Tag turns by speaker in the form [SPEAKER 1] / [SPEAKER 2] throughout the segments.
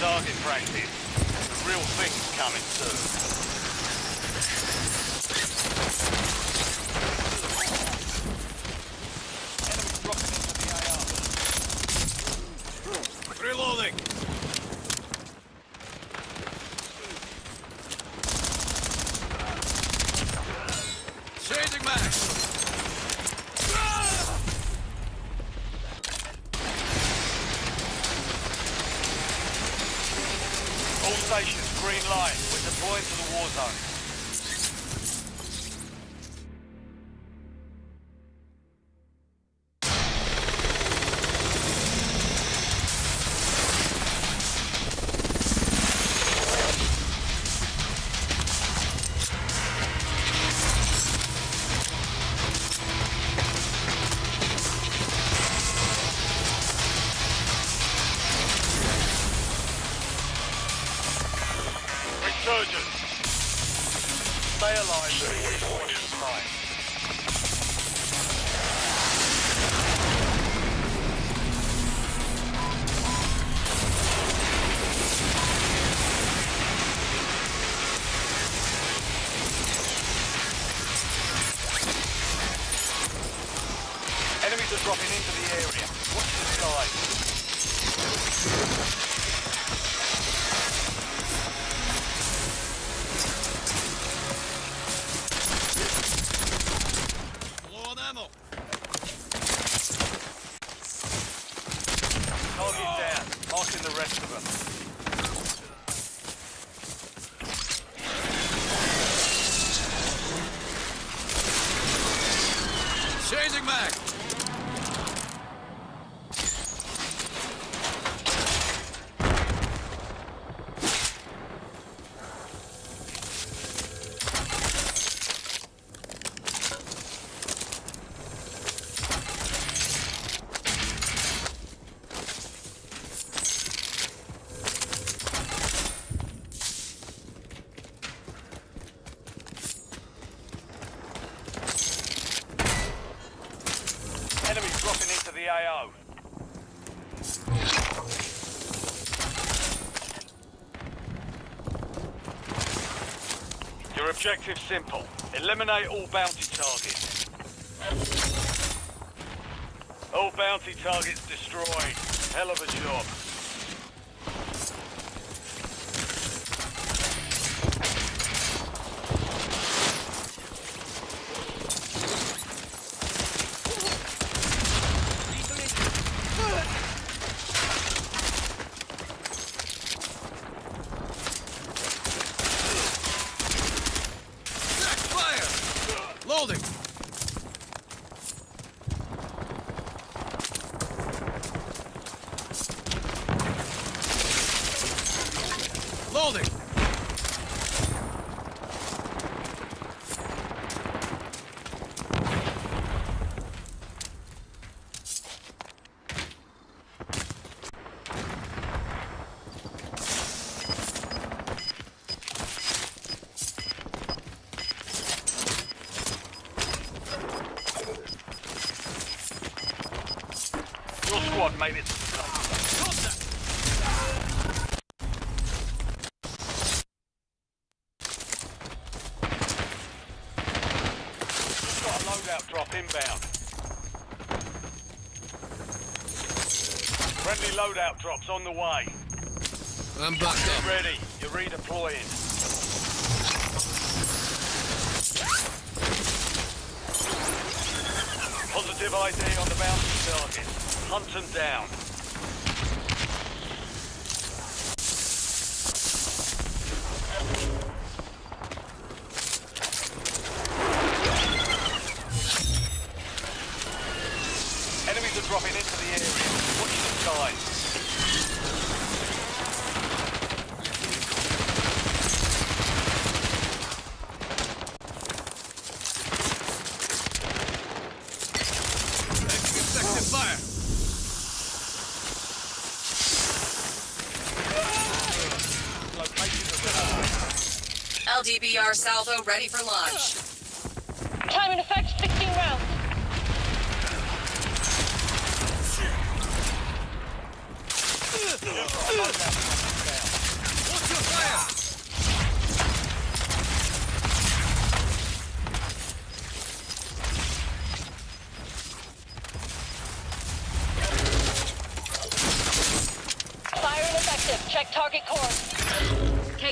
[SPEAKER 1] target practice. The real thing's coming soon.
[SPEAKER 2] Reloading! Changing back!
[SPEAKER 1] All stations, green light. We're deploying to the war zone. Resurgence. Stay alive. Waypoint in sight. Enemies are dropping into the area. Watch the skies.
[SPEAKER 2] Ammo.
[SPEAKER 1] Target down. Marking the rest of them.
[SPEAKER 2] Changing back.
[SPEAKER 1] Enemies dropping into the AO. Your objective's simple. Eliminate all bounty targets. All bounty targets destroyed. Hell of a job.
[SPEAKER 2] Loading! Loading!
[SPEAKER 1] Your squad made it. Just got a loadout drop inbound. Friendly loadout drops on the way.
[SPEAKER 2] I'm back
[SPEAKER 1] Get
[SPEAKER 2] up.
[SPEAKER 1] ready. You're redeploying. Positive ID on the bounty target. Hunt them down. Enemies are dropping into the area. Watch the skies.
[SPEAKER 2] Effective fire!
[SPEAKER 3] LDBR salvo ready for launch.
[SPEAKER 4] Time in effect, 16 rounds.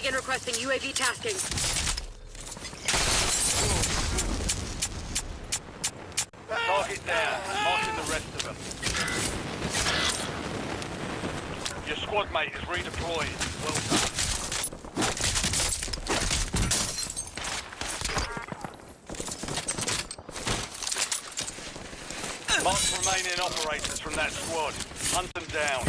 [SPEAKER 5] Megan requesting UAV tasking.
[SPEAKER 1] Target down. Marking the rest of them. Your squad mate is redeployed. Well done. Mark remaining operators from that squad. Hunt them down.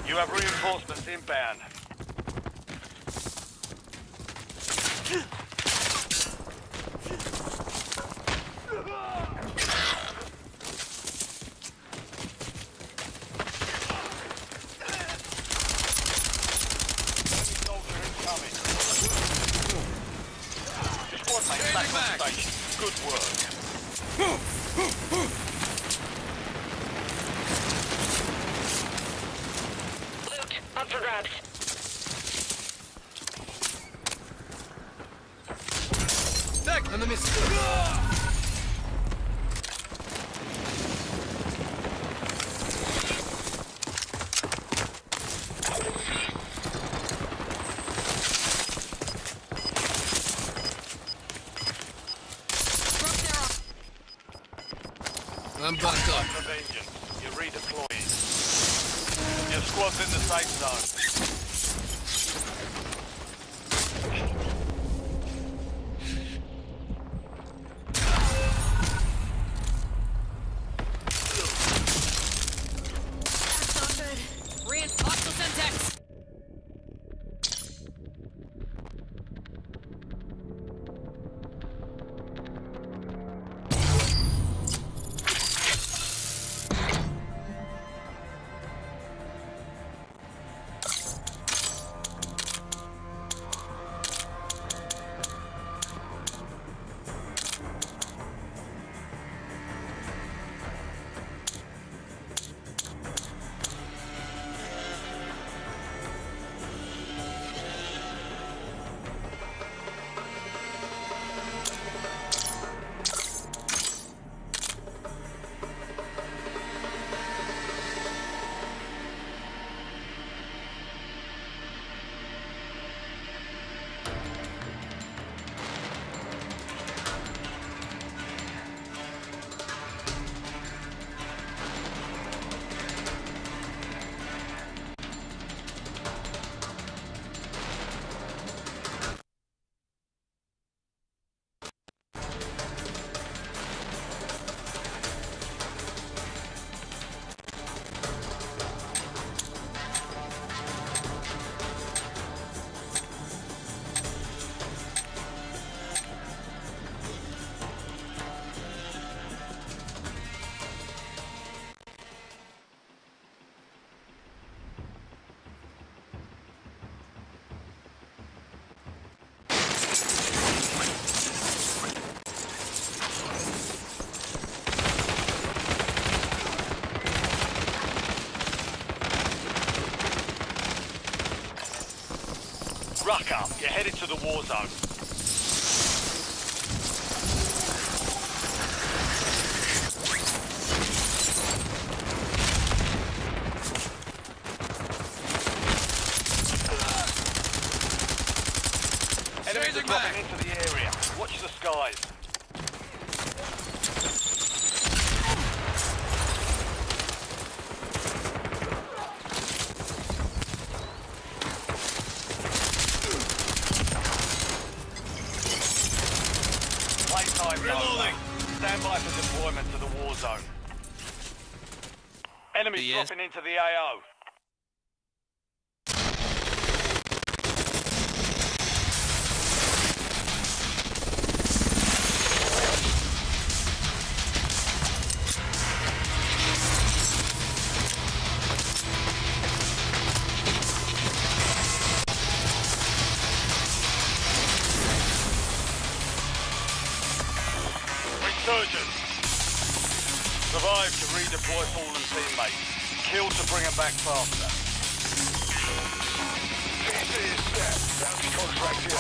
[SPEAKER 1] You have reinforcements inbound. Good work.
[SPEAKER 4] Loot, up for grabs.
[SPEAKER 2] Так, на месте. I'm back up.
[SPEAKER 1] Of vengeance. You're redeploying. Your squad's in the safe zone.
[SPEAKER 3] Hostile syntax.
[SPEAKER 1] Ruck up. You're headed to the war zone. Enemies are dropping into the area. Watch the skies. Playtime
[SPEAKER 2] Reloading.
[SPEAKER 1] over. Stand by for deployment to the war zone. Enemies
[SPEAKER 2] Yes.
[SPEAKER 1] dropping into the AO. Resurgence. Survive to redeploy fallen teammates. kill to bring them back faster.
[SPEAKER 5] This is set. Bounty contract here.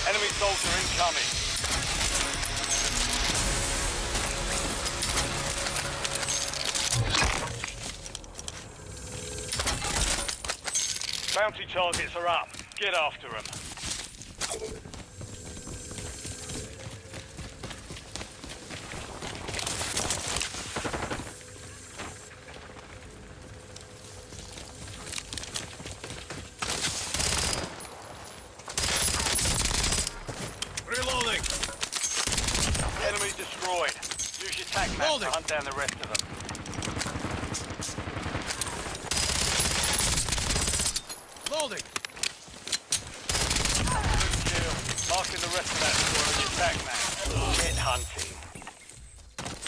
[SPEAKER 1] Enemy soldier incoming. Bounty targets are up. Get after them.
[SPEAKER 2] Reloading.
[SPEAKER 1] Enemy destroyed. Use your tac map to
[SPEAKER 2] Holding.
[SPEAKER 1] hunt down the rest of them.
[SPEAKER 2] Loading.
[SPEAKER 1] Good kill. Marking the rest of that squad on your tac map. Get hunting.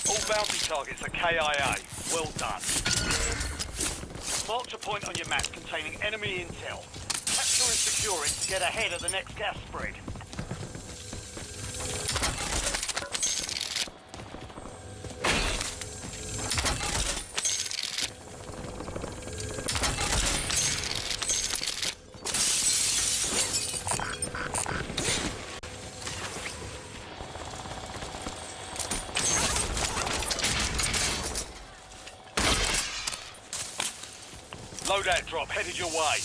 [SPEAKER 1] All bounty targets are KIA. Well done. Mark a point on your map containing enemy intel. Capture and secure it to get ahead of the next gas spread. Loadout drop headed your way.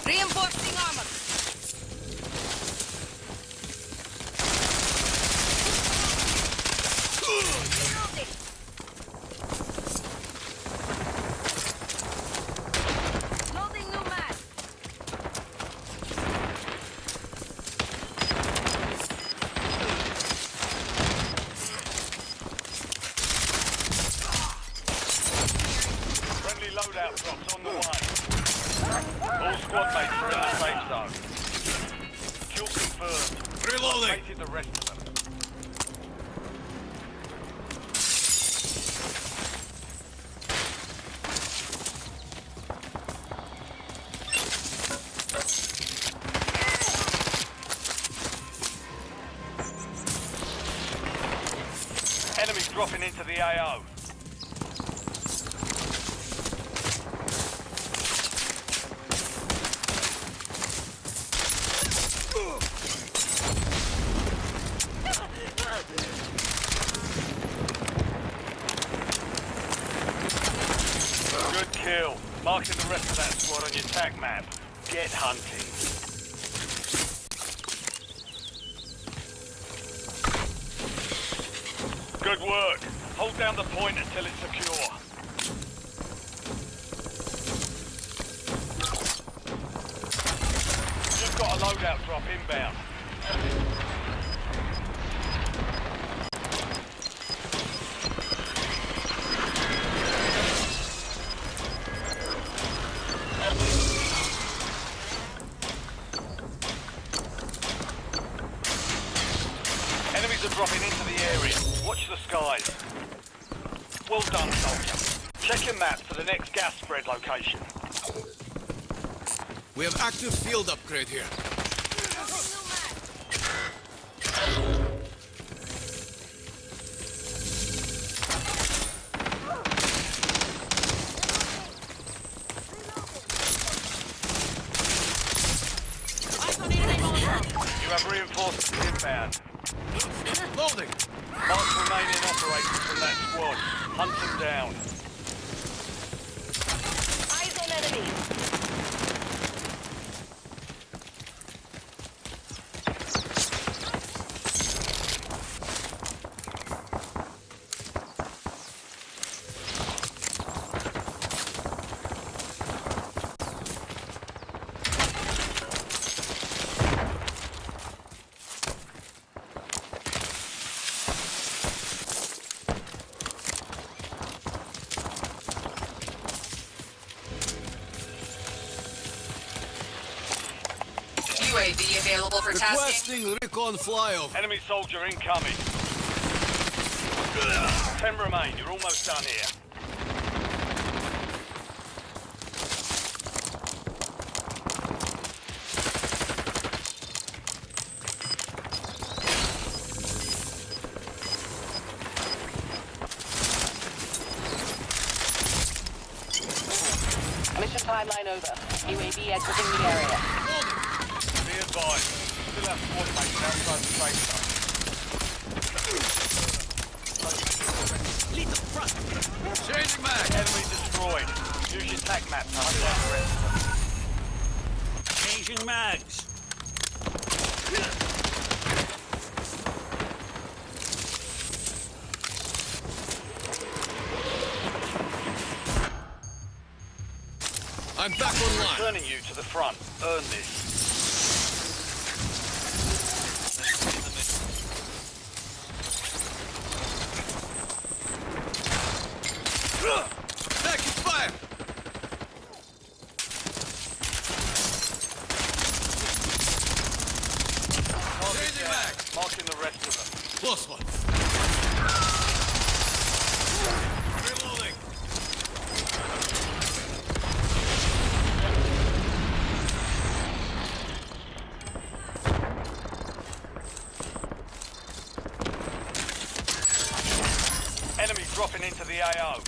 [SPEAKER 3] Reinforcing armor. Reloading. Loading new mag.
[SPEAKER 1] Friendly loadout drops on the way. All squad mates are in the safe zone. Kill confirmed.
[SPEAKER 2] Reloading.
[SPEAKER 1] Located the rest of them. Enemies dropping into the AO. Good kill. Marking the rest of that squad on your tac map. Get hunting. Good work. Hold down the point until it's secure. You've got a loadout drop inbound. Enemies are dropping into the area. Watch the skies. Well done, soldier. Check your map for the next gas spread location.
[SPEAKER 2] We have active field upgrade here.
[SPEAKER 1] You have reinforcements inbound.
[SPEAKER 2] Loading.
[SPEAKER 1] Mark remaining operators from that squad. Hunt them down.
[SPEAKER 4] Eyes on enemy.
[SPEAKER 3] UAV available for tasking.
[SPEAKER 2] Requesting recon flyover.
[SPEAKER 1] Enemy soldier incoming. 10 remain. You're almost done here.
[SPEAKER 4] Mission timeline over. UAV exiting the area.
[SPEAKER 1] Be advised. Still have squad mates outside the safe zone.
[SPEAKER 2] Changing mag.
[SPEAKER 1] Enemy destroyed. Use your tac map to hunt down the rest of them.
[SPEAKER 6] Changing mags.
[SPEAKER 2] I'm back online.
[SPEAKER 1] Returning you to the front. Earn this.
[SPEAKER 2] Taking fire. Changing mag.
[SPEAKER 1] Marking the rest of them.
[SPEAKER 2] Close one. Reloading.
[SPEAKER 1] Enemy dropping into the AO.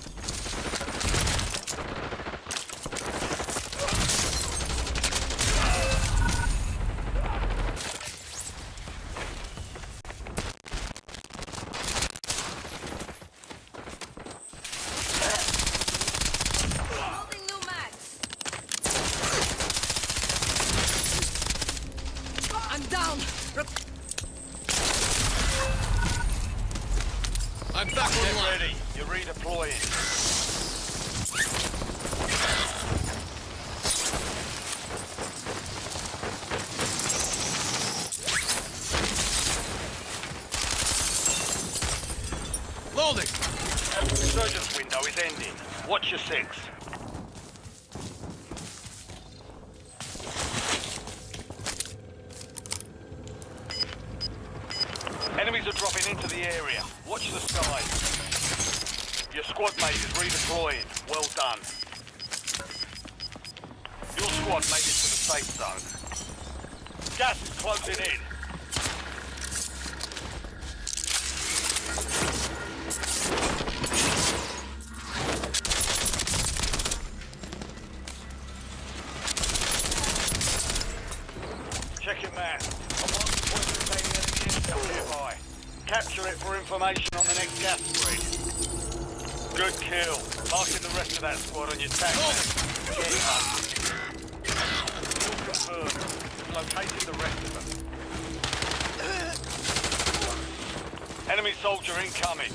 [SPEAKER 3] Loading new mags. I'm down.
[SPEAKER 2] I'm back
[SPEAKER 1] Get
[SPEAKER 2] online.
[SPEAKER 1] ready. You're redeploying.
[SPEAKER 2] Loading.
[SPEAKER 1] Resurgence window is ending. Watch your six. Enemies are dropping into the area. Watch the skies. Your squad mate is redeploying. Well done. Your squad made it to the safe zone. Gas is closing in. Check your map. I want the point containing enemy intel nearby. Capture it for information on the next gas spread. Good kill. Marking the rest of that squad on your tac map. Get up. Kill confirmed. Locating the rest of them. Enemy soldier incoming.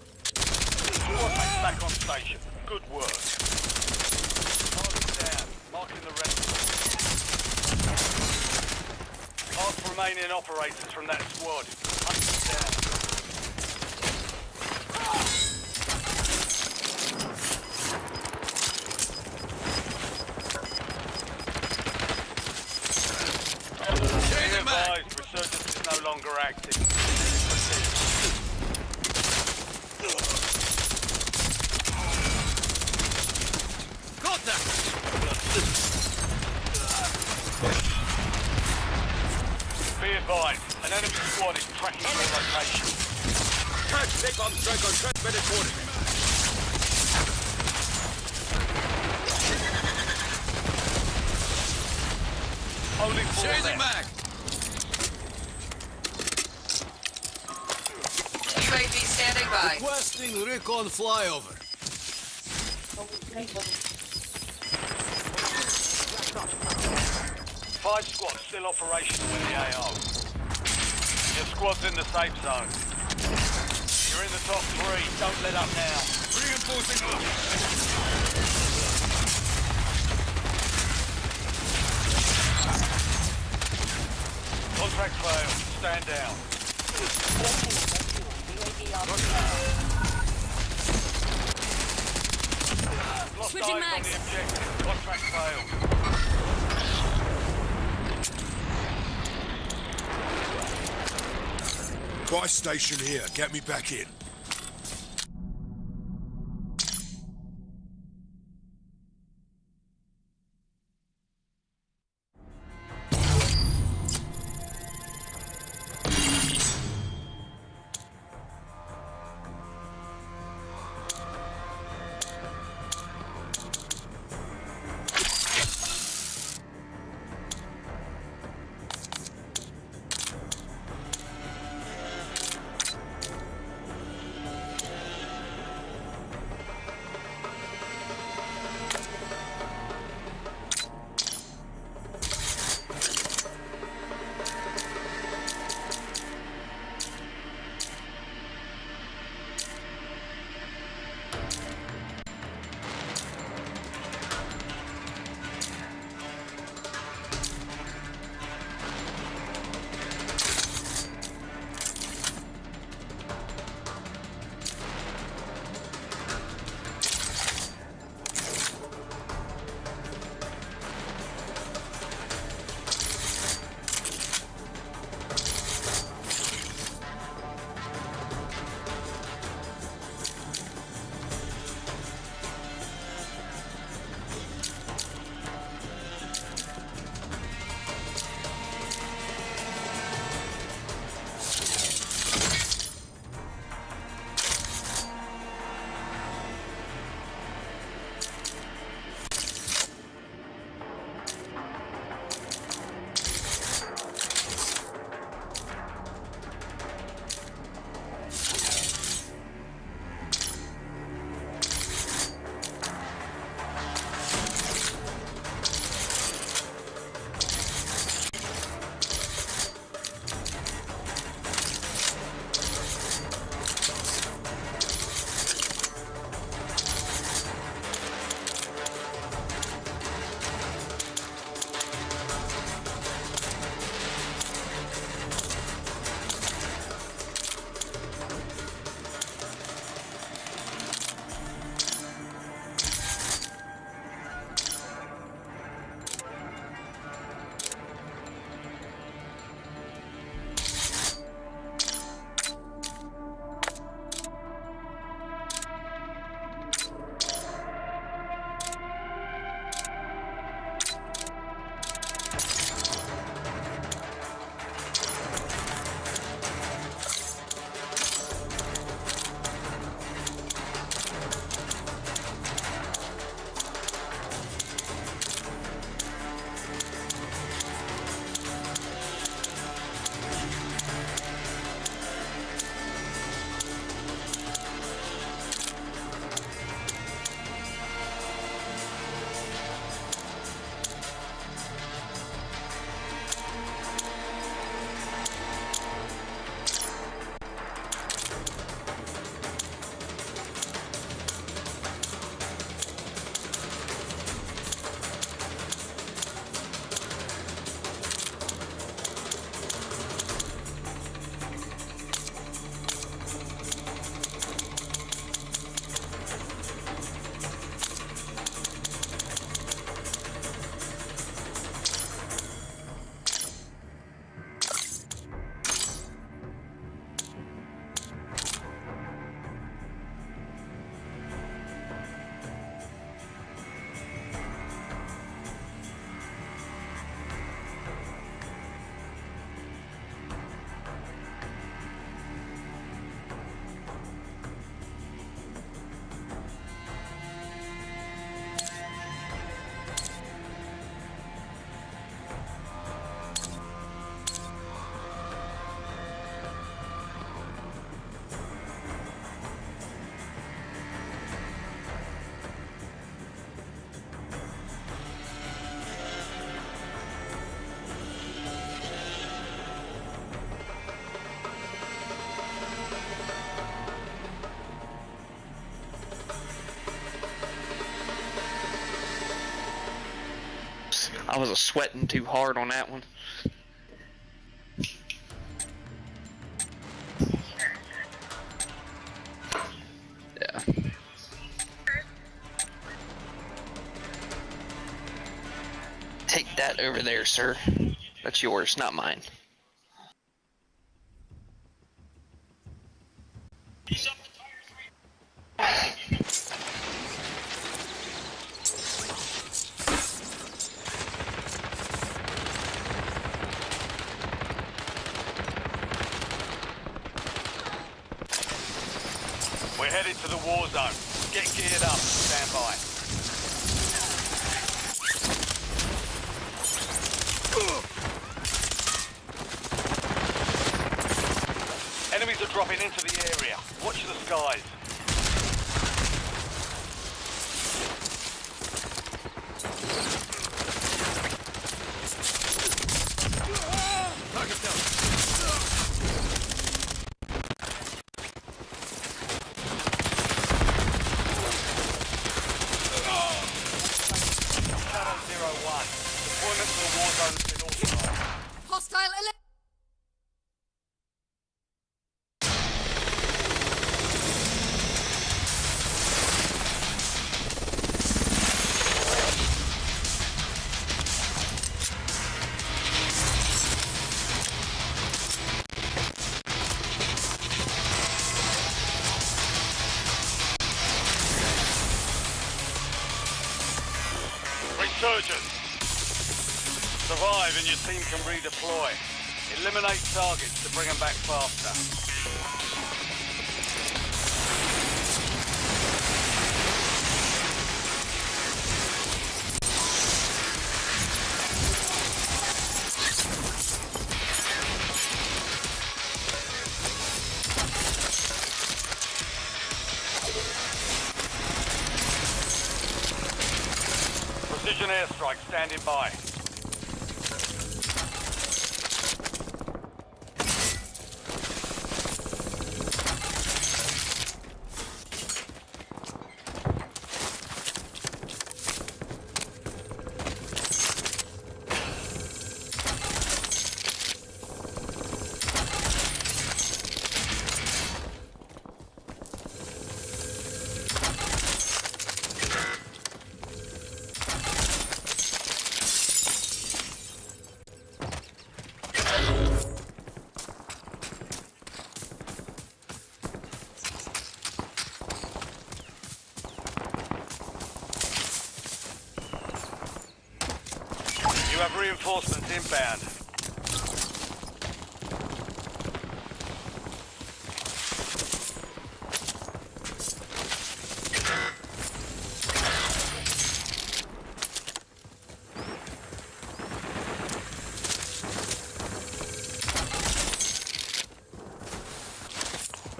[SPEAKER 1] Squad mates back on station. Good work. Target down. Marking the rest of them. Mark remaining operators from that squad. Hunt them down.
[SPEAKER 2] Changing mag.
[SPEAKER 1] Advised, resurgence is no longer active.
[SPEAKER 2] Contact.
[SPEAKER 1] Be advised, an enemy squad is tracking your location.
[SPEAKER 2] Take on strike on transmitted coordinates.
[SPEAKER 1] Only four
[SPEAKER 2] Changing
[SPEAKER 1] left.
[SPEAKER 2] mag.
[SPEAKER 3] UAV standing by.
[SPEAKER 2] Requesting recon flyover.
[SPEAKER 1] 5 squads still operational in the AO. Your squad's in the safe zone. You're in the top 3. Don't let up now.
[SPEAKER 2] Reinforcing up.
[SPEAKER 1] Contract failed. Stand down.
[SPEAKER 4] UAV on.
[SPEAKER 1] lost
[SPEAKER 3] Switching
[SPEAKER 1] eyes on
[SPEAKER 3] mags.
[SPEAKER 1] the objective. Contract failed.
[SPEAKER 5] Buy station here. Get me back in.
[SPEAKER 6] I was sweating too hard on that one. Yeah. over there, sir. That's yours, not mine.
[SPEAKER 1] We're headed to the war zone. Get geared up. Stand by. Enemies are dropping into the area. Watch the skies.
[SPEAKER 2] Target down.
[SPEAKER 1] Shadow 01. Deployment to the war zone has been authorized.
[SPEAKER 3] Hostile
[SPEAKER 1] Resurgence. Survive and your team can redeploy. Eliminate targets to bring them back faster. Precision airstrike standing by. You have reinforcements inbound.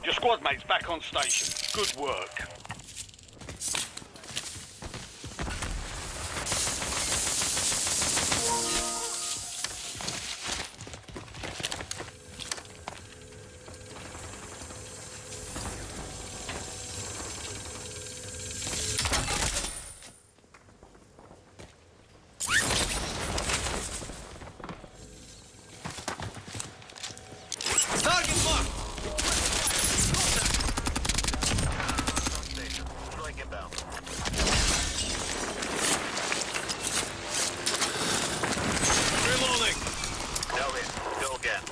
[SPEAKER 1] Your squad mates back on station. Good work.
[SPEAKER 2] Target mark. Reloading.
[SPEAKER 5] Go again.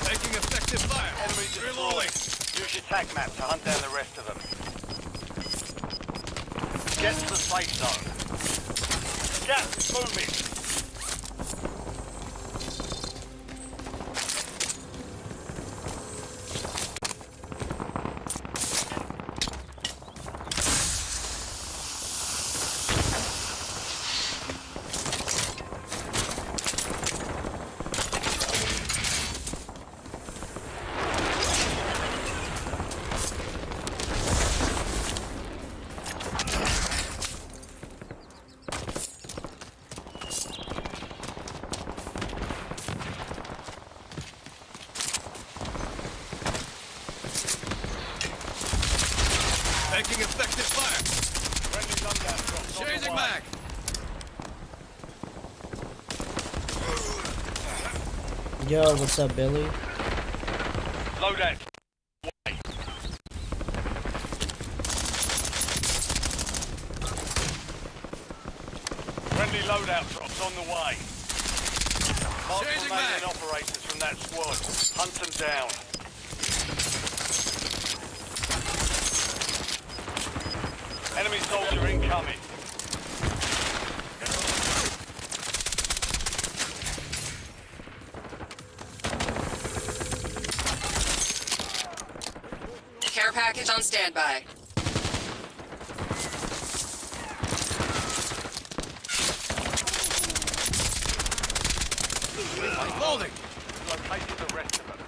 [SPEAKER 2] Taking effective fire.
[SPEAKER 1] Enemy destroyed.
[SPEAKER 2] Reloading.
[SPEAKER 1] Use your tag map to hunt down the rest of them. Get to the safe zone. Gas is moving.
[SPEAKER 2] Taking effective fire.
[SPEAKER 1] Friendly gundown drops on the
[SPEAKER 2] Changing
[SPEAKER 1] way.
[SPEAKER 2] mag.
[SPEAKER 7] Yo, what's up, Billy?
[SPEAKER 1] Loadout. Friendly loadout drops on the way. Mark
[SPEAKER 2] Changing
[SPEAKER 1] remaining
[SPEAKER 2] back.
[SPEAKER 1] operators from that squad. Hunt them down. Enemy soldier incoming.
[SPEAKER 3] Care package on standby.
[SPEAKER 2] Loading.
[SPEAKER 1] Located the rest of them.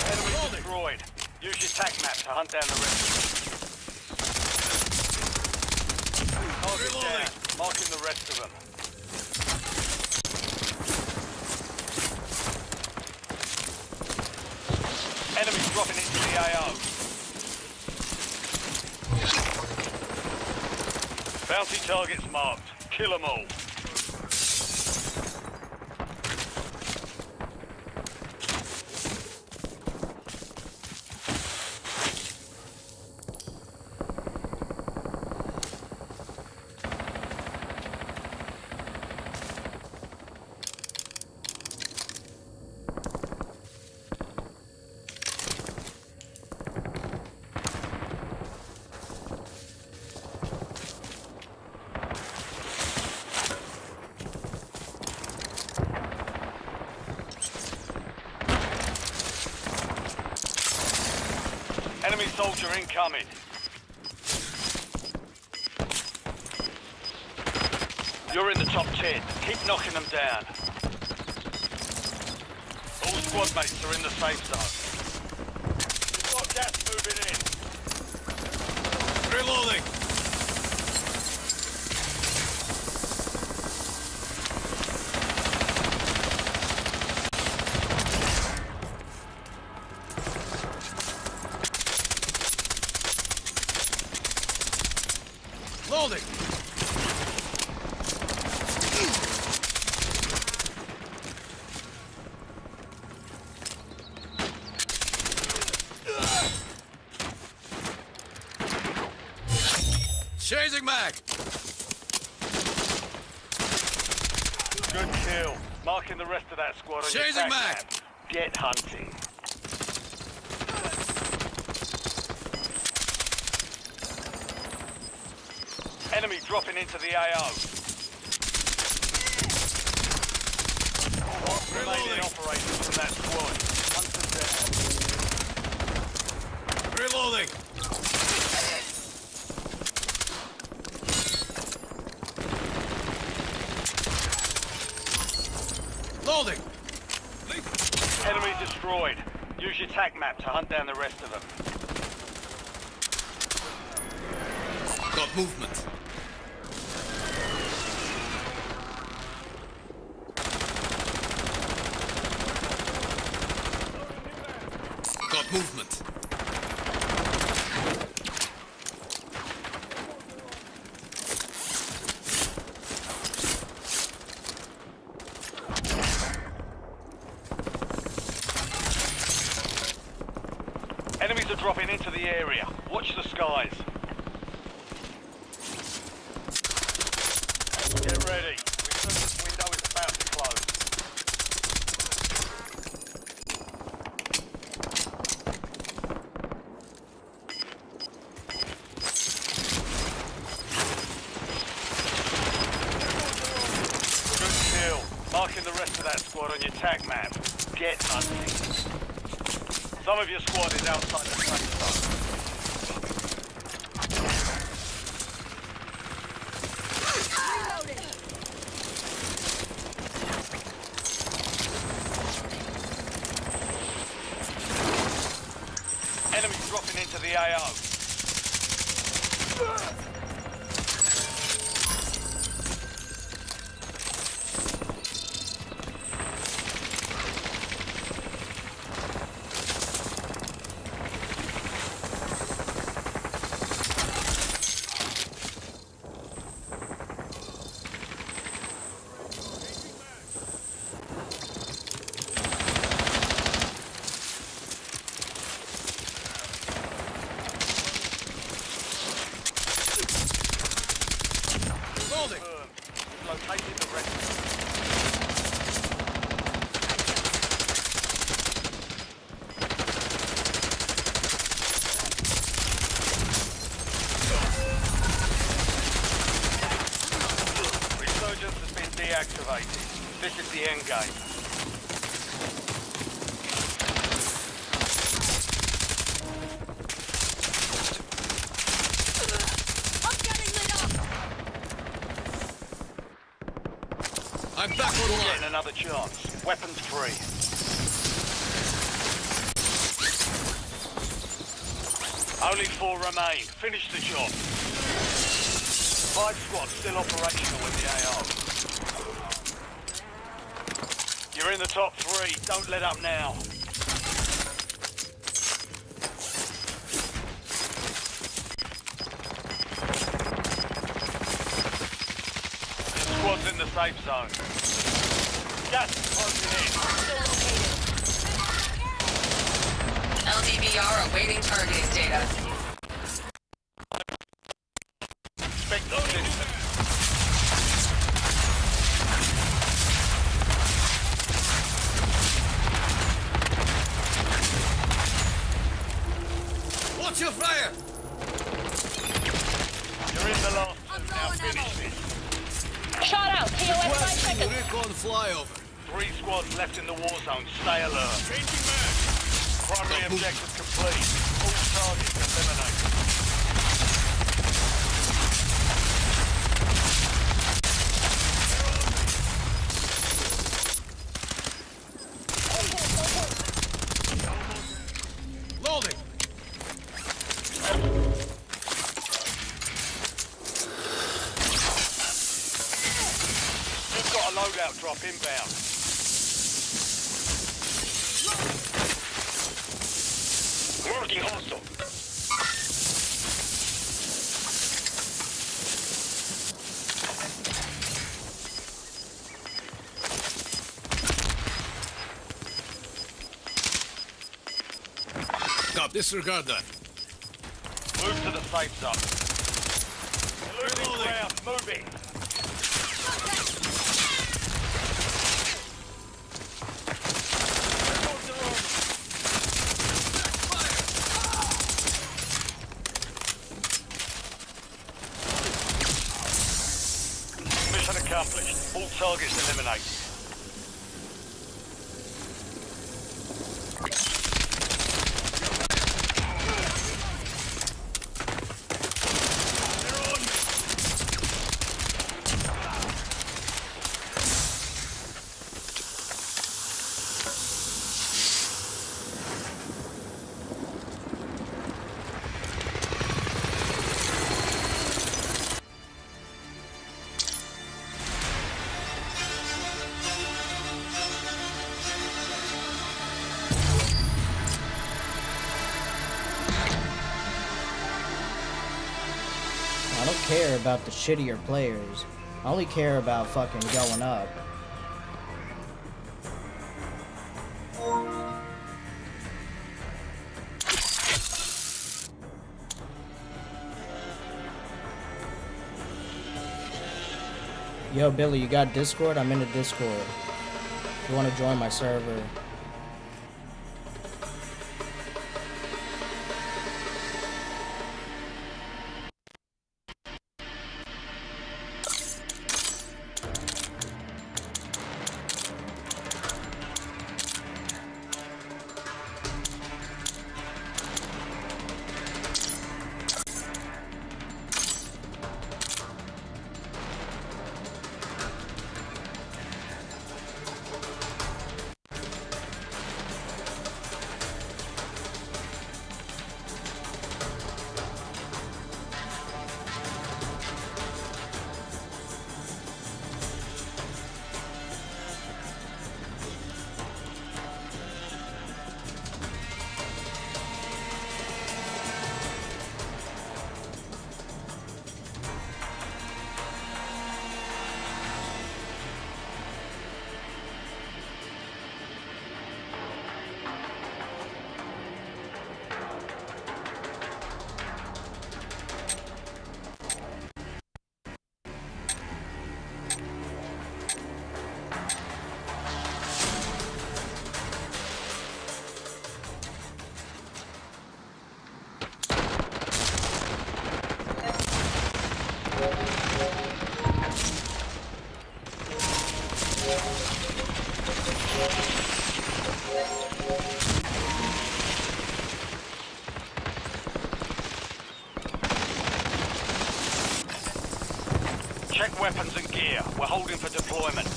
[SPEAKER 1] Enemy destroyed. Use your tac map to hunt down the rest of them. Target down. Marking the rest of them. Enemies dropping into the AO. Bounty targets marked. Kill them all. Enemy soldier incoming. You're in the top 10. Keep knocking them down. All squad mates are in the safe zone. You've got gas moving in.
[SPEAKER 2] Reloading. Loading. Chasing back.
[SPEAKER 1] Good kill. Marking the rest of that squad on your
[SPEAKER 2] Chasing
[SPEAKER 1] tac
[SPEAKER 2] back.
[SPEAKER 1] map. Get hunting. Enemy dropping into the AO. Remaining operators from that squad. Hunt them down.
[SPEAKER 2] Reloading. Loading.
[SPEAKER 1] Enemy destroyed. Use your tac map to hunt down the rest of them.
[SPEAKER 2] Got movement. Got movement.
[SPEAKER 1] Enemies are dropping into the area. Watch the skies. Get ready. Resurgence window is about to close. Good kill. Marking the rest of that squad on your tac map. Get hunting. Some of your squad is outside the safe zone. Enemies dropping into the AO. liberated. This is the end game.
[SPEAKER 2] I'm back
[SPEAKER 1] You're
[SPEAKER 2] online.
[SPEAKER 1] getting another chance. Weapons free. Only 4 remain. Finish the job. 5 squads still operational with the AR. You're in the top 3. Don't let up now. Squad's in the safe zone. Gas is closing in.
[SPEAKER 3] LDVR awaiting targeting data.
[SPEAKER 1] Inspect the system.
[SPEAKER 2] Watch your fire!
[SPEAKER 1] You're in the last 2. Now finish this.
[SPEAKER 4] Shot out. TOS 5
[SPEAKER 2] Requesting
[SPEAKER 4] seconds.
[SPEAKER 2] recon flyover.
[SPEAKER 1] 3 squads left in the war zone. Stay alert.
[SPEAKER 2] Changing man.
[SPEAKER 1] Primary objective complete. All targets eliminated.
[SPEAKER 2] Loading.
[SPEAKER 1] You've got a loadout drop inbound. Working hostile.
[SPEAKER 2] Stop. Disregard that.
[SPEAKER 1] Move to the safe zone. Losing ground. Moving. Mission accomplished. All targets eliminated.
[SPEAKER 7] I don't care about the shittier players. I only care about fucking going up. Yo, Billy, you got Discord? I'm in the Discord. If you want to join my server.
[SPEAKER 1] Check weapons and gear. We're holding for deployment.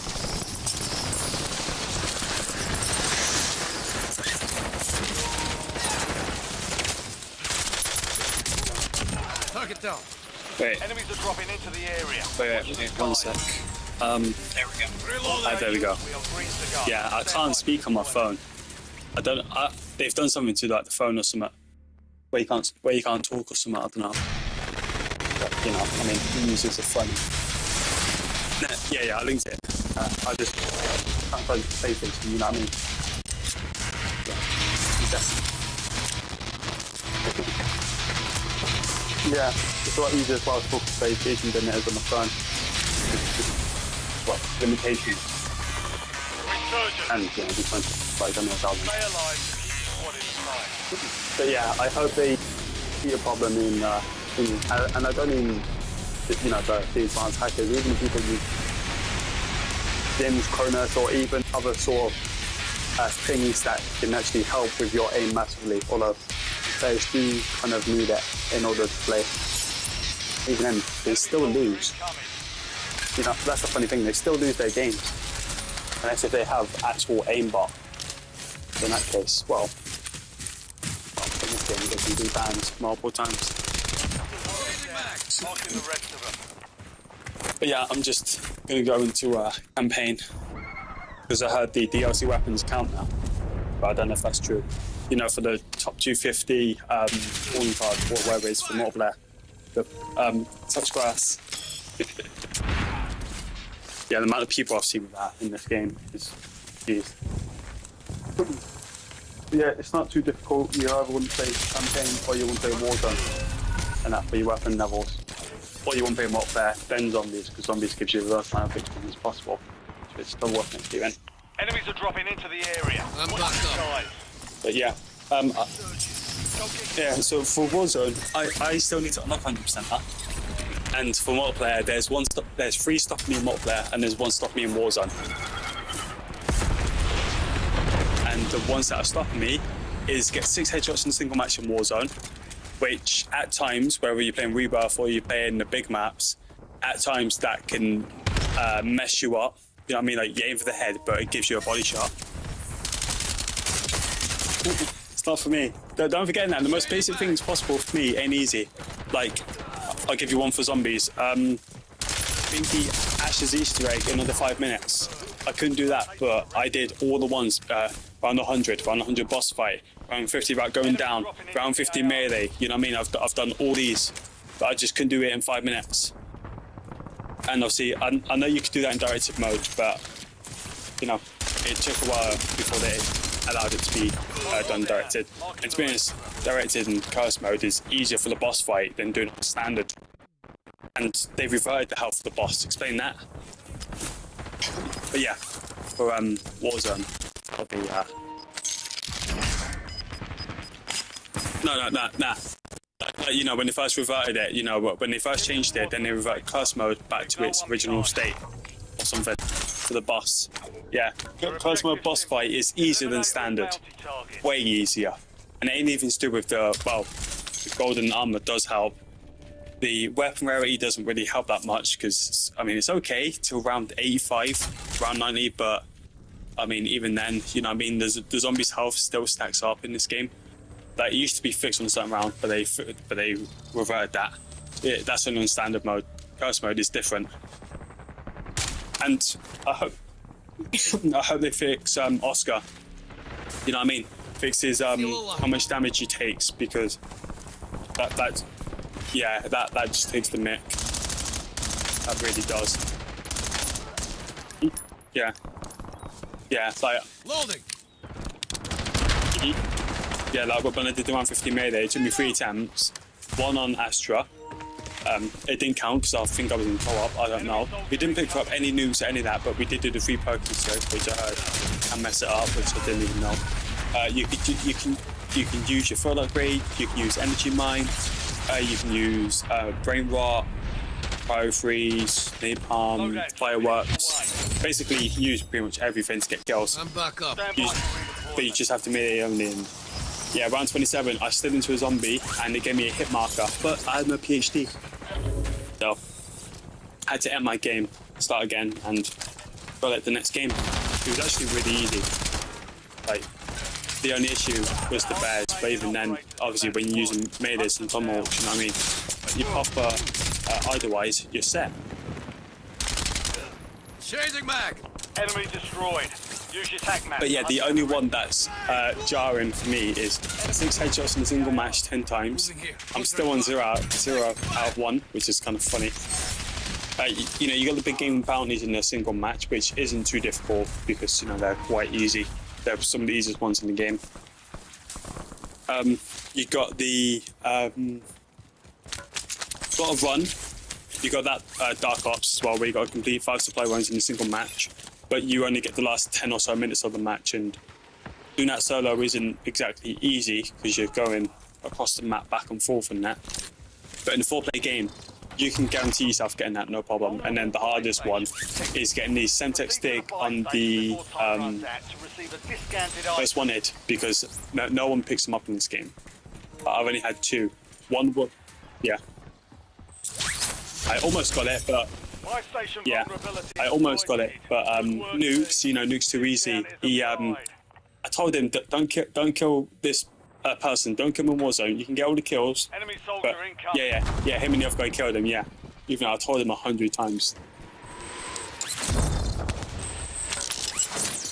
[SPEAKER 2] Target down.
[SPEAKER 8] Wait,
[SPEAKER 1] Enemies are dropping into the area.
[SPEAKER 8] wait, one sec. There we go.
[SPEAKER 2] Reload.
[SPEAKER 8] There we go.
[SPEAKER 1] We are green to go.
[SPEAKER 8] Yeah, I
[SPEAKER 1] Stand
[SPEAKER 8] can't
[SPEAKER 1] by
[SPEAKER 8] speak on my phone. I don't. They've done something to like the phone or something, where you can't talk or something. I don't know. But, you know, I mean, who uses the phone? Nah, yeah, I linked it. I just can't find say things. You know what I mean? Yeah, it's a lot easier as well to talk to PlayStation than it is on the phone. Well, limitations.
[SPEAKER 1] Resurgence.
[SPEAKER 8] And, you know, just went like I don't know, 1,000.
[SPEAKER 1] Stay alive to keep the squad in the fight.
[SPEAKER 8] But yeah, I hope they see a problem and I don't mean, you know, the advanced hackers, even people use James Cronus or even other sort of thingies that can actually help with your aim massively, although players do kind of need it in order to play. Even then, they still lose. You know, that's the funny thing, they still lose their games. Unless if they have actual aimbot. In that case, well, in this game they can be banned multiple times.
[SPEAKER 1] Marking the rest of them.
[SPEAKER 8] But yeah, I'm just gonna go into a campaign because I heard the DLC weapons count now, but I don't know if that's true. You know, for the top 250 calling card or whatever it is for multiplayer, the touch grass. Yeah, the amount of people I've seen with that in this game is, jeez. Yeah, it's not too difficult. You either want to play campaign or you want to play Warzone, and that for your weapon levels. Or you want to play multiplayer, then zombies, because zombies gives you the worst amount of victims as possible. So it's still worth it doing.
[SPEAKER 1] Enemies are dropping into the area.
[SPEAKER 2] I'm
[SPEAKER 1] Watch
[SPEAKER 2] backed
[SPEAKER 1] the
[SPEAKER 2] up.
[SPEAKER 1] skies.
[SPEAKER 8] But yeah, yeah. So for Warzone, I still need to unlock 100% that. And for multiplayer, there's 3 stopping me in multiplayer, and there's 1 stopping me in Warzone. And the ones that are stopping me is get 6 headshots in a single match in Warzone, which at times, whether you're playing Rebirth or you're playing the big maps, at times that can mess you up. You know what I mean? Like you aim for the head, but it gives you a body shot. It's not for me. Don't forget that. The most basic things possible for me ain't easy. Like, I'll give you one for zombies. Binky Ash's Easter egg in under 5 minutes. I couldn't do that, but I did all the ones. Round 100 boss fight, round 50 about going down, round 50 melee. You know what I mean? I've done all these, but I just couldn't do it in 5 minutes. And obviously, I know you could do that in directed mode, but you know, it took a while before they allowed it to be done directed. And to be honest, directed and curse mode is easier for the boss fight than doing it standard. And they reverted the health of the boss. Explain that. But yeah, for Warzone, I'll be nah. Like, you know, when they first reverted it, you know, when they first changed it, then they reverted curse mode back to its original state or something for the boss. Yeah, curse mode boss fight is easier than standard, way easier, and it ain't even to do with the golden armor does help. The weapon rarity doesn't really help that much because I mean it's okay till around 85, around 90, but I mean even then, you know what I mean, the zombies' health still stacks up in this game. Like it used to be fixed on a certain round, but they reverted that. That's only on standard mode. Curse mode is different, and I hope they fix Oscar. You know what I mean? Fixes how much damage he takes because that just takes the mick. That really does. Yeah, like.
[SPEAKER 2] Loading.
[SPEAKER 8] Yeah, like when I did the 150 melee, it took me 3 attempts. 1 on Astra. It didn't count because I think I was in co-op. I don't know. We didn't pick up any nukes or any of that, but we did do the 3 Perkins scope, which I heard can mess it up, which I didn't even know. You can use your full upgrade. You can use energy mine. You can use brain rot, cryo freeze, napalm, fireworks. basically you can use pretty much everything to get kills.
[SPEAKER 2] I'm back up.
[SPEAKER 1] Stand
[SPEAKER 8] You,
[SPEAKER 1] by.
[SPEAKER 8] but you just have to melee only. And yeah, round 27, I slid into a zombie and they gave me a hit marker, but I had no PhD. So I had to end my game, start again, and go at the next game. It was actually really easy. Like, the only issue was the bears, but even then, obviously, when you're using melees and tomahawks, you know what I mean? You pop otherwise, you're set.
[SPEAKER 2] Changing mag.
[SPEAKER 1] Enemy destroyed. Use your tac map.
[SPEAKER 8] But yeah, the only one that's jarring for me is 6 headshots in a single match 10 times. I'm still on 0 out of 1, which is kind of funny. You know, you got the big game bounties in a single match, which isn't too difficult because, you know, they're quite easy. They're some of the easiest ones in the game. You got the got a run. You got that Dark Ops as well, where you got to complete 5 supply runs in a single match, but you only get the last 10 or so minutes of the match. And doing that solo isn't exactly easy because you're going across the map back and forth and that. But in a 4-player game, you can guarantee yourself getting that no problem. And then the hardest one is getting the Semtex stick on the first one hit, because no one picks them up in this game. I've only had 2. One was, yeah. I almost got it, but yeah, I almost got it. But Nukes, you know, Nukes too easy. He, I told him, don't kill this person, don't kill him in Warzone. You can get all the kills.
[SPEAKER 1] Enemy soldier
[SPEAKER 8] But
[SPEAKER 1] incoming.
[SPEAKER 8] yeah, him and the other guy killed him. Yeah, even though I told him 100 times.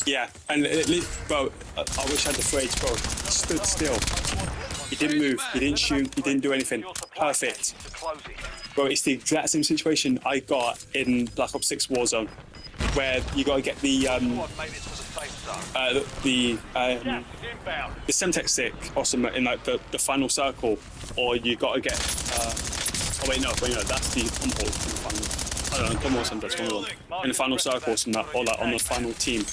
[SPEAKER 8] Yeah, and bro, I wish I had the phrase, bro. He stood still. He didn't move. He didn't shoot. He didn't do anything. Perfect. Bro, it's the exact same situation I got in Black Ops 6 Warzone, where you gotta get the Semtex stick or something in like the final circle, or you gotta get oh wait no, that's the Tomahawk in the final. I don't know, Tomahawk something, that's one of them. In the final circle or something, or like on the final team.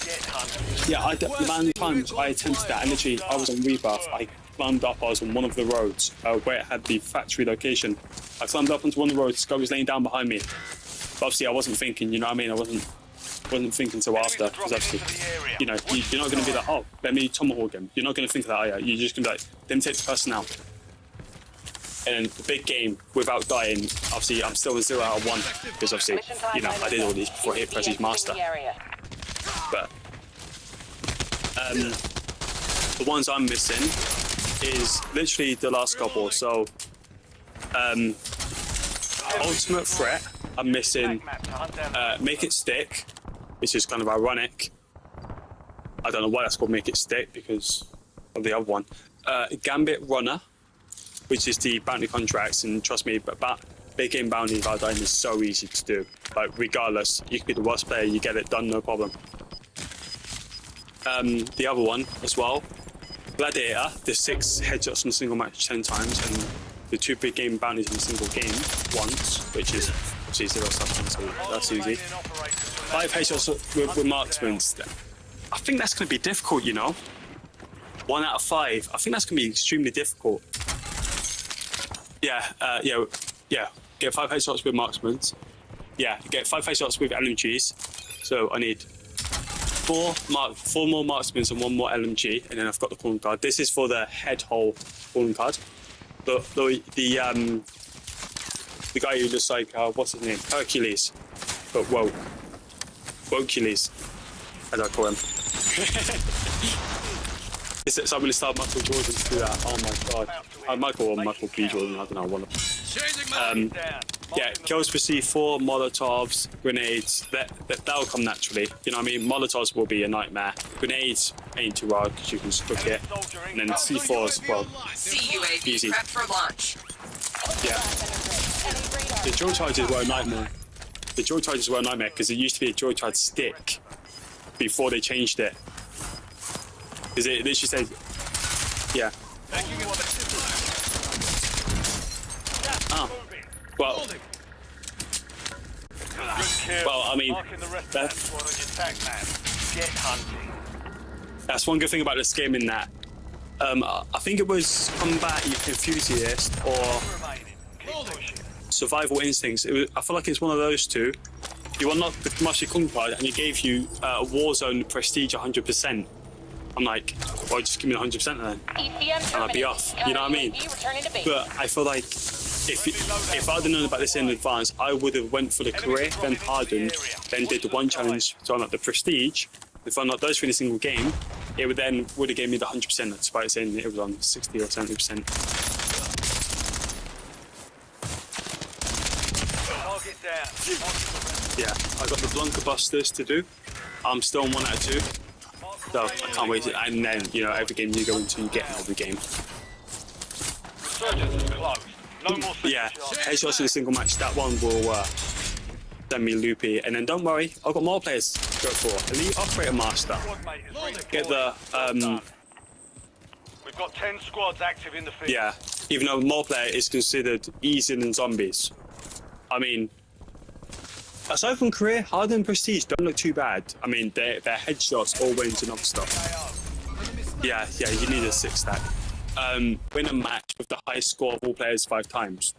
[SPEAKER 8] Yeah, the amount of times I attempted that, and literally I was on Rebirth, I climbed up, I was on one of the roads where it had the factory location. I climbed up onto one of the roads, this guy was laying down behind me. But obviously I wasn't thinking, you know what I mean? I wasn't thinking till after, because obviously, you know, you're not going to be like, oh, let me tomahawk him. You're not going to think of that, are you? You're just going to be like, let me take the person out. And then the big game, without dying, obviously I'm still in 0 out of 1, because obviously, you know, I did all these before I hit Prestige Master. But the ones I'm missing is literally the last couple. So Ultimate Threat, I'm missing Make It Stick, which is kind of ironic. I don't know why that's called Make It Stick because of the other one. Gambit Runner, which is the bounty contracts, and trust me, but big game bounty without dying is so easy to do. Like regardless, you could be the worst player, you get it done, no problem. The other one as well, Gladiator, the 6 headshots in a single match 10 times, and the 2 big game bounties in a single game once, which is 0 substance, so that's easy. 5 headshots with marksmen. I think that's going to be difficult, you know. 1 out of 5. I think that's going to be extremely difficult. Yeah. Get 5 headshots with marksmen. Yeah, get 5 headshots with LMGs. So I need 4 more marksmen and 1 more LMG, and then I've got the calling card. This is for the head hole calling card. The guy who looks like what's his name? Hercules, but Wokules, as I call him. So I'm going to start Michael Jordan to do that. Oh my god. Michael or Michael B. Jordan, I don't know, one of them. Yeah, kills receive 4 Molotovs, grenades. That'll come naturally. You know what I mean? Molotovs will be a nightmare. Grenades ain't too hard because you can just cook it. And then C4s, well,
[SPEAKER 3] CUAV
[SPEAKER 8] easy.
[SPEAKER 3] prepped for launch.
[SPEAKER 8] Yeah. The drill charges were a nightmare. The drill charges were a nightmare because it used to be a drill charge stick before they changed it. Because it literally said, yeah. Oh. Well, I mean, that's one good thing about this game in that. I think it was Combat Enthusiast or Survival Instincts. I feel like it's one of those 2 you unlocked the Master Kung card and it gave you Warzone Prestige 100%. I'm like, well, just give me the 100% then.
[SPEAKER 4] ECM
[SPEAKER 8] And I'd be off. You know what I mean?
[SPEAKER 4] Returning to base.
[SPEAKER 8] But I feel like if I'd known about this in advance, I would have went for the career, then hardened, then did the one challenge to unlock the prestige. If I unlocked those for in a single game, it would have given me the 100%, despite saying it was on 60 or 70%.
[SPEAKER 1] Target down.
[SPEAKER 8] Yeah, I got the Blanca Busters to do. I'm still on 1 out of 2. So I can't wait to, and then, you know, every game you go into, you get in every game.
[SPEAKER 1] Resurgence is closed. No more
[SPEAKER 8] Yeah, headshots in a single match, that one will send me loopy. And then don't worry, I've got more players to go for. Elite Operator Master. Get the,
[SPEAKER 1] We've got 10 squads active in the field.
[SPEAKER 8] yeah, even though more player is considered easier than zombies. I mean, aside from career, hard and prestige don't look too bad. I mean, they're headshots, all wins and other stuff. Yeah, you need a 6 stack. Win a match with the highest score of all players 5 times.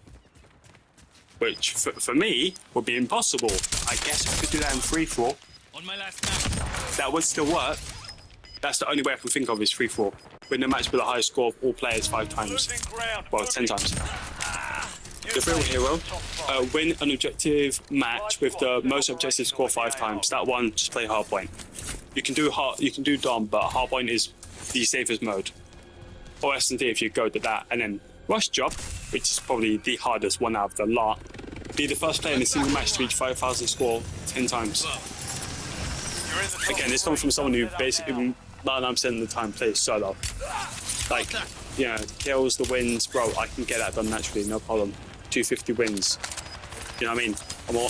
[SPEAKER 8] Which, for me, would be impossible. I guess I could do that in free-for-all. That would still work. That's the only way I can think of is free-for-all. Win a match with the highest score of all players 5 times. Well, 10 times. The real hero, win an objective match with the most objective score 5 times. That one, just play hardpoint. You can do Dom, but hardpoint is the safest mode. Or S&D if you go to that, and then rush job, which is probably the hardest one out of the lot. Be the first player in a single match to reach 5,000 score 10 times. Again, this comes from someone who basically 99% of the time plays solo. Like, you know, kills, the wins, bro, I can get that done naturally, no problem. 250 wins. You know what I mean?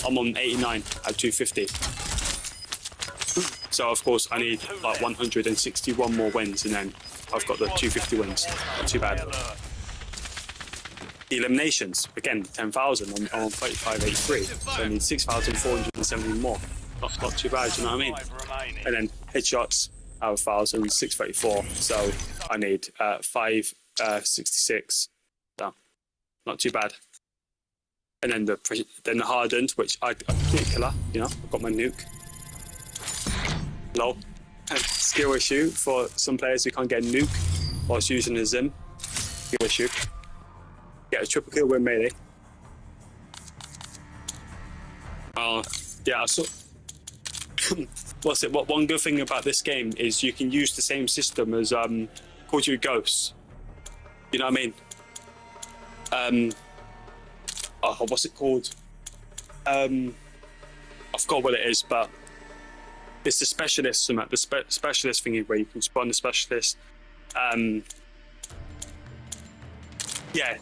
[SPEAKER 8] I'm on 89 at 250. So of course I need like 161 more wins and then I've got the 250 wins. Not too bad. Eliminations, again, 10,000 on 3583. So I need 6,470 more. Not too bad, you know what I mean? And then headshots out of 1,000, 634. So I need 566. So not too bad. And then the hardened, which I complete killer, you know, I've got my nuke. Lol. Skill issue for some players who can't get a nuke whilst using a Zim. Skill issue. Get a triple kill with melee. Yeah, so what one good thing about this game is you can use the same system as Call of Duty Ghosts. You know what I mean? What's it called? I forgot what it is, but it's the specialist, the specialist thingy where you can spawn the specialist. Yeah,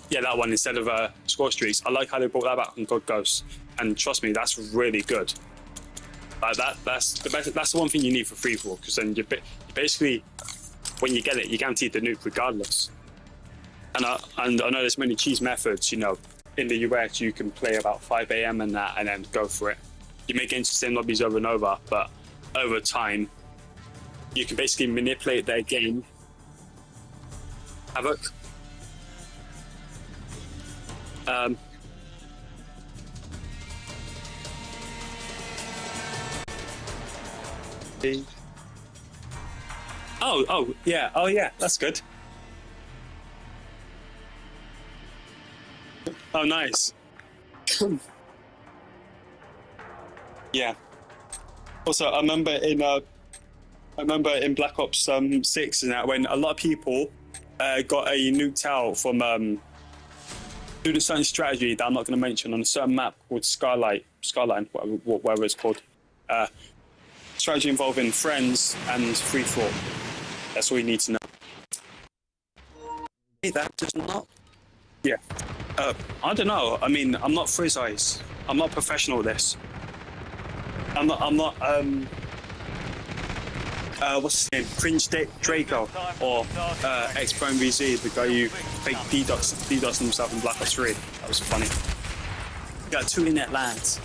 [SPEAKER 8] that one instead of score streaks. I like how they brought that back from God Ghosts, and trust me, that's really good. Like that's the one thing you need for free-for-all, because then you basically, when you get it, you're guaranteed the nuke regardless. And I know there's many cheese methods, you know. In the US, you can play about 5 AM and that, and then go for it. You may get into the same lobbies over and over, but over time, you can basically manipulate their game. Havoc. Oh yeah, that's good. Oh, nice. Yeah. Also, I remember in Black Ops 6 and that, when a lot of people got a nuked out from doing a certain strategy that I'm not going to mention on a certain map called Skyline, whatever it's called. Strategy involving friends and free-for-all. That's all you need to know. Hey, that does not. Yeah. I don't know. I mean, I'm not Frizz Eyes. I'm not professional at this. I'm not what's his name? Cringe Draco or X-Prime VZ, the guy who fake DDoS himself in Black Ops 3. That was funny. Got 2 internet lads.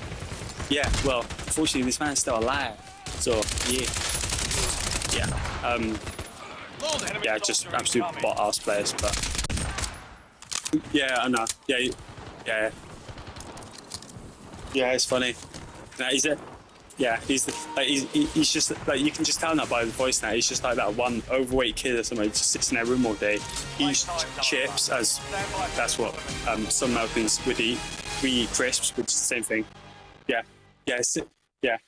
[SPEAKER 8] Yeah, well, unfortunately this man's still alive. So yeah, just absolute bot ass players, but yeah, I know. Yeah, it's funny. That is it. Yeah, he's just like, you can just tell that by the voice now. He's just like that one overweight kid or something. He just sits in their room all day. He eats chips, as that's what some Americans would eat. We eat crisps, which is the same thing. Yeah, yeah, yeah.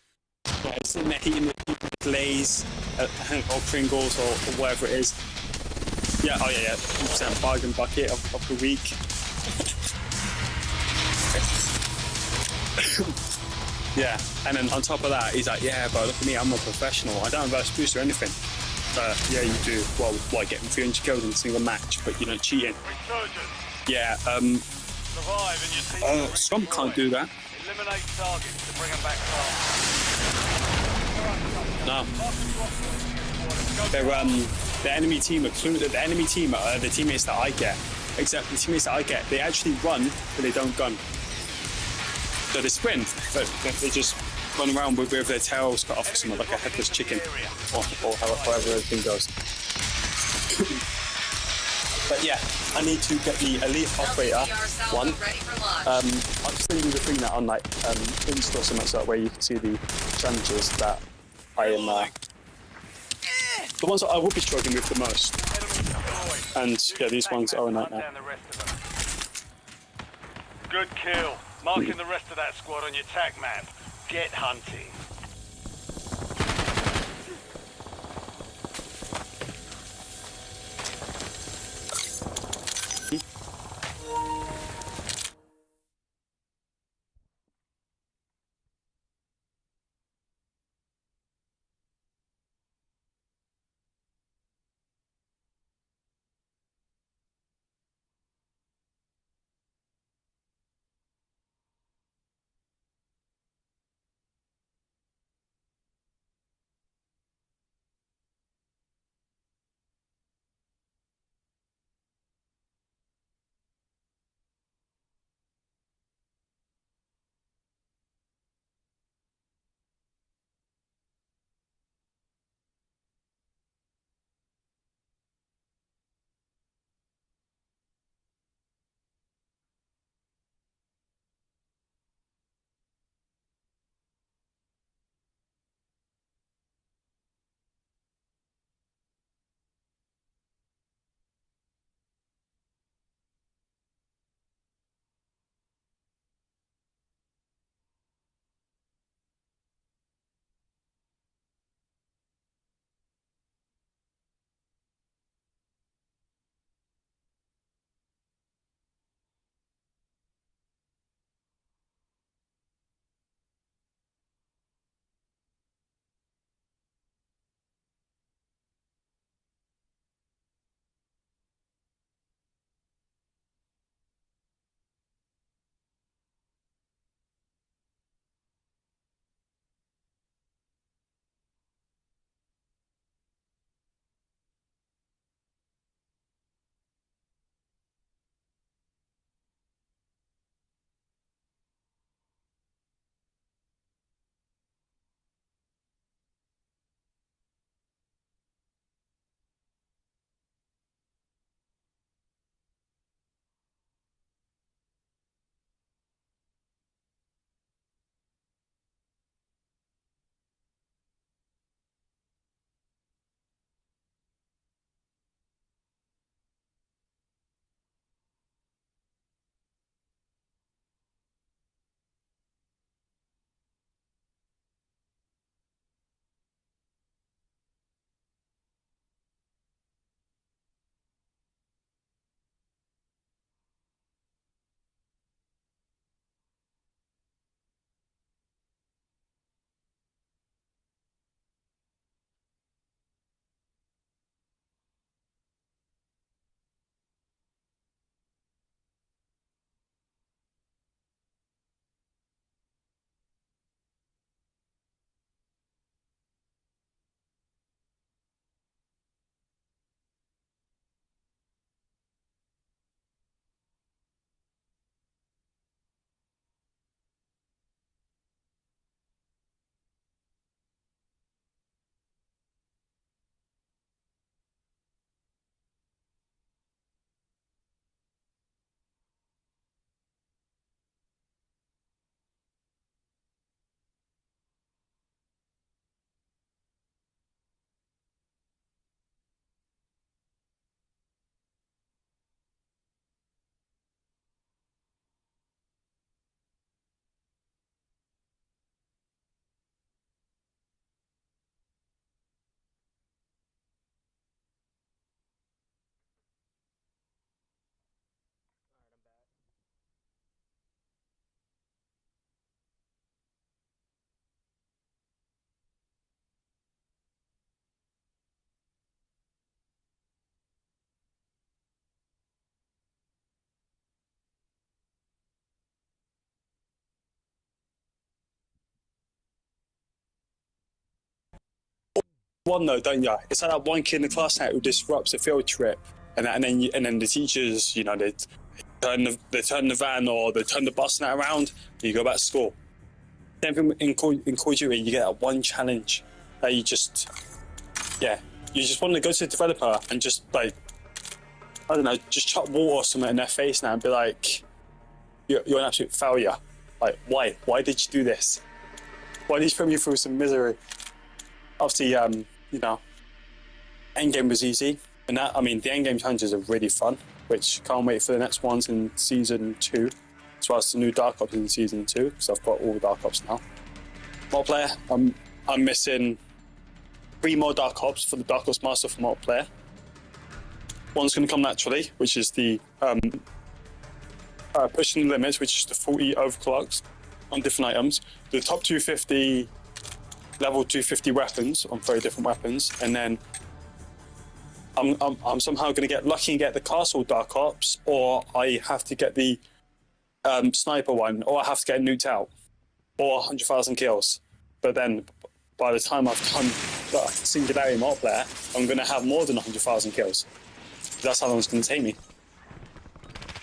[SPEAKER 8] Yeah, sitting there eating the Lay's or Pringles or whatever it is. Yeah, oh yeah, 100% bargain bucket of the week. Yeah, and then on top of that, he's like, yeah, but look at me, I'm a professional. I don't have a boost or anything. Yeah, you do. Well, why, getting 300 kills in a single match, but you're not cheating.
[SPEAKER 1] Resurgence.
[SPEAKER 8] Yeah,
[SPEAKER 1] Survive and your team will
[SPEAKER 8] some
[SPEAKER 1] redeploy.
[SPEAKER 8] can't do that.
[SPEAKER 1] Eliminate targets to bring them back fast.
[SPEAKER 8] No. The enemy team the enemy team are the teammates that I get. Except the teammates that I get, they actually run, but they don't gun. So they sprint, but they just run around with their tails cut off or something, like a headless chicken, or however everything goes. But yeah, I need to get the elite operator one.
[SPEAKER 3] Ready for launch.
[SPEAKER 8] I'm still using the free net on like Insta or something, so that way you can see the challenges that I am. The ones that I would be struggling with the most. And yeah, these ones are a nightmare.
[SPEAKER 1] Good kill. Marking the rest of that squad on your tac map. Get hunting.
[SPEAKER 8] one though, don't you? It's like that one kid in the class now who disrupts the field trip, and then the teachers, you know, they turn the van or they turn the bus now around, and you go back to school. Same thing in Call of Duty, you get that one challenge that you just want to go to the developer and just like, I don't know, just chuck water or something in their face now and be like, you're an absolute failure. Like, why? Why did you do this? Why did you put me through some misery? Obviously, you know, endgame was easy, and that, I mean, the endgame challenges are really fun, which can't wait for the next ones in season 2, as well as the new Dark Ops in season 2, because I've got all the Dark Ops now. Multiplayer, I'm missing 3 more Dark Ops for the Dark Ops Master for multiplayer. One's going to come naturally, which is the pushing the limits, which is the 40 overclocks on different items. The top 250, level 250 weapons on very different weapons, and then I'm somehow going to get lucky and get the Castle Dark Ops, or I have to get the sniper one, or I have to get nuked out, or 100,000 kills. But then by the time I've done the Singularity multiplayer, I'm going to have more than 100,000 kills. That's how long it's going to take me.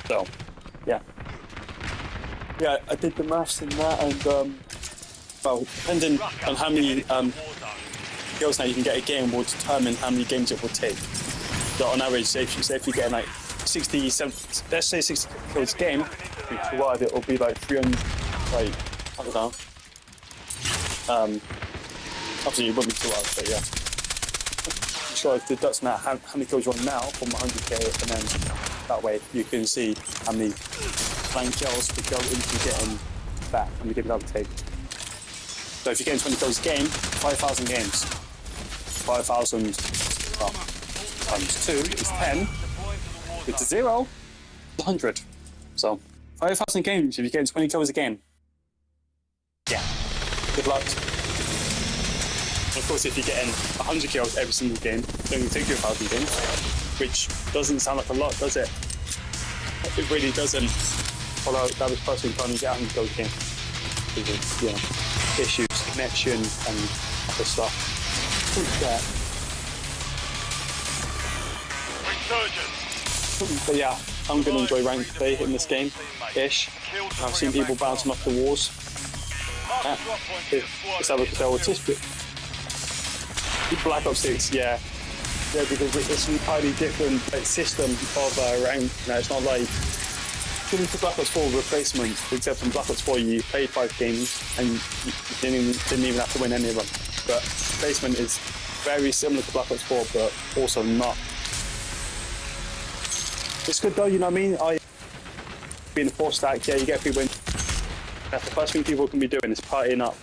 [SPEAKER 8] So, yeah. Yeah, I did the maths in that, and well, depending on how many kills now you can get a game will determine how many games it will take. So on average, say if you get like 60, 70, let's say 60 kills a game, provided it will be like 300, like, I don't know. Obviously it won't be 2 hours, but yeah. So if it does now, how many kills you want now from 100k, and then that way you can see how many blank kills per kill into getting back, how many games that would take. So if you're getting 20 kills a game, 5,000 games. 5,000 times 2 is 10. It's 0, 100. So 5,000 games if you're getting 20 kills a game. Yeah. Good luck. Of course, if you're getting 100 kills every single game, it's only take you 1,000 games, which doesn't sound like a lot, does it? It really doesn't. Although that was personally trying to get 100 kills a game. Because of, you know, issues, connection, and other stuff. But yeah, I'm going to enjoy ranked play in this game-ish. I've seen people bouncing off the walls. It's how autistic. Black Ops 6, yeah. Yeah, because it's an entirely different system of rank. You know, it's not like similar to Black Ops 4 replacement, except in Black Ops 4 you played 5 games and you didn't even have to win any of them. But replacement is very similar to Black Ops 4, but also not. It's good though, you know what I mean? Being a 4 stack, yeah, you get people in. That's the first thing people can be doing is partying up.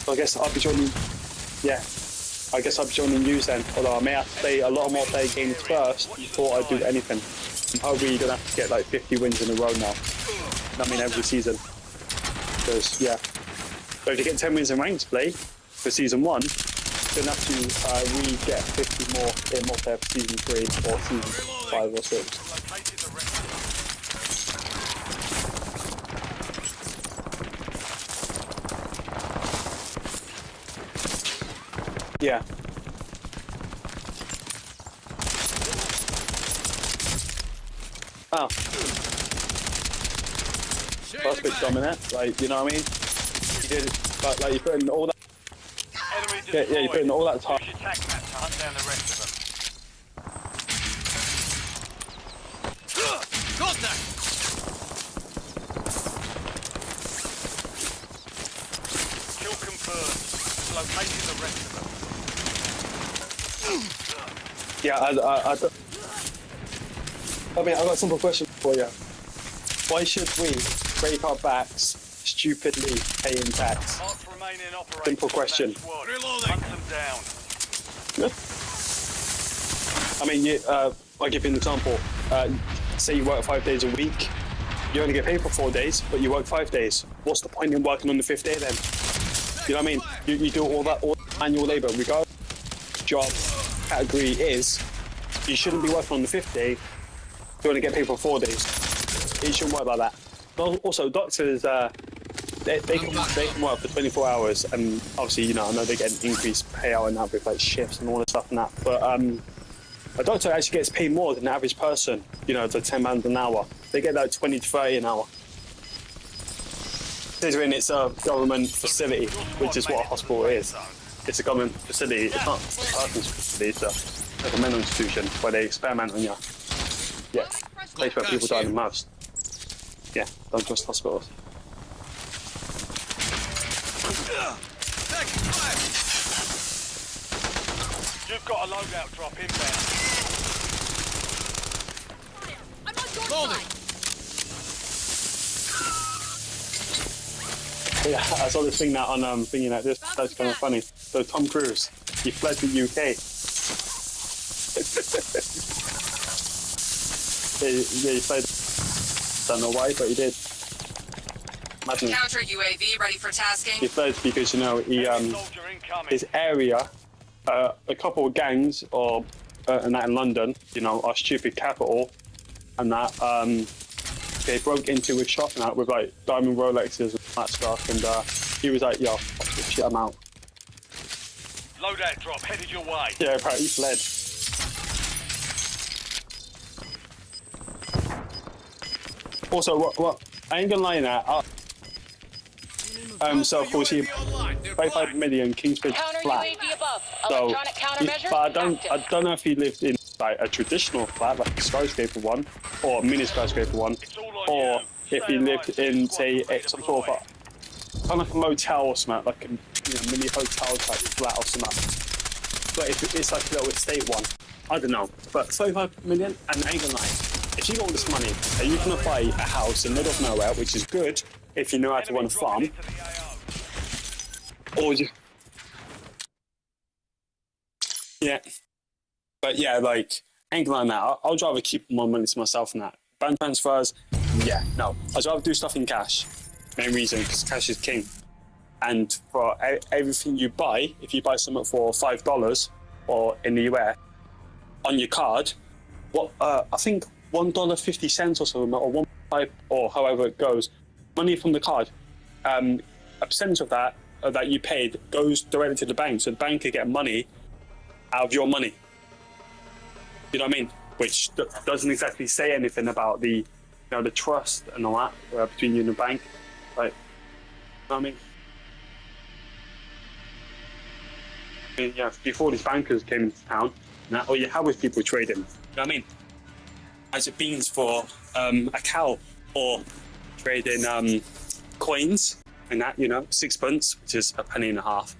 [SPEAKER 8] So I guess I'll be joining. Yeah, I guess I'll be joining you then. Although I may have to play a lot more play games first before I do anything. Hopefully you don't have to get like 50 wins in a row now. I mean every season. Because yeah, so if you get 10 wins in ranked play for season 1, you're gonna have to re-get 50 more in multiplayer for season 3 or season 5 or 6. Yeah. Oh. That's a bit dominant, like, you know what I mean? You did, but like, you put in all that. Yeah, you put in all that time.
[SPEAKER 1] Use your tac map to hunt down the rest of them.
[SPEAKER 2] Contact!
[SPEAKER 1] Kill confirmed. Locating the rest of them.
[SPEAKER 8] Yeah, I mean, I've got a simple question for you. Why should we break our backs stupidly paying tax?
[SPEAKER 1] Marks remain in operation.
[SPEAKER 8] Simple question.
[SPEAKER 2] Reloading.
[SPEAKER 1] Hunt them down.
[SPEAKER 8] Good. I mean, I'll give you an example. Say you work 5 days a week. You only get paid for 4 days, but you work 5 days. What's the point in working on the 5th day then? You know what I mean? You do all manual labour, regardless of what job category is. You shouldn't be working on the 5th day. You only get paid for 4 days. It shouldn't work like that. Also, doctors they can work for 24 hours, and obviously, you know, I know they get an increased payout and that with like shifts and all that stuff and that. But a doctor actually gets paid more than the average person. You know, the £10 an hour. They get like 20 to 30 an hour. Considering it's a government facility, which is what a hospital is. It's a government facility. It's not a person's facility. It's like a mental institution where they experiment on you. Yeah, place where people die the most. Yeah, don't trust hospitals.
[SPEAKER 1] You've got a loadout drop inbound.
[SPEAKER 4] I'm on your
[SPEAKER 2] Holding.
[SPEAKER 4] side.
[SPEAKER 8] Yeah, I saw this thing that on thinking that that's kind of funny. So Tom Cruise, he fled the UK. yeah, he fled. Don't know why, but he did. Imagine
[SPEAKER 3] Counter UAV ready for tasking.
[SPEAKER 8] he fled because, you know, he
[SPEAKER 1] Soldier incoming.
[SPEAKER 8] his area, a couple of gangs or and that in London, you know, our stupid capital, and that they broke into a shop and that with like diamond Rolexes and that stuff, and he was like, "Yo, shit, I'm out."
[SPEAKER 1] Loadout drop headed your way.
[SPEAKER 8] Yeah, apparently he fled. Also, what? I ain't gonna lie in that. So of course he 35 million Kingsbridge
[SPEAKER 4] Counter
[SPEAKER 8] flat.
[SPEAKER 4] UAV above.
[SPEAKER 8] So,
[SPEAKER 4] Electronic countermeasure.
[SPEAKER 8] but I
[SPEAKER 4] active.
[SPEAKER 8] don't know if he lived in like a traditional flat, like a skyscraper one, or a mini skyscraper one, or if he lived in, say, some sort of kind of like a motel or something, like a mini hotel type flat or something. But if it's like a little estate one, I don't know. But 35 million, and ain't gonna lie, if you got all this money, and you can buy a house in the middle of nowhere, which is good if you know how to run a farm, or you. Yeah. But yeah, like, ain't gonna lie now. I'd rather keep more money to myself than that. Bank transfers, yeah, no. I'd rather do stuff in cash. Main reason, because cash is king. And for everything you buy, if you buy something for $5 or in the US on your card, I think $1.50 or something, or 1.5 or however it goes, money from the card. A percentage of that you paid goes directly to the bank, so the bank could get money out of your money. You know what I mean? Which doesn't exactly say anything about the trust and all that between you and the bank. Like, you know what I mean? Yeah, before these bankers came into town, all you had was people trading. You know what I mean? As it beans for a cow, or trading coins and that, sixpence, which is a penny and a half.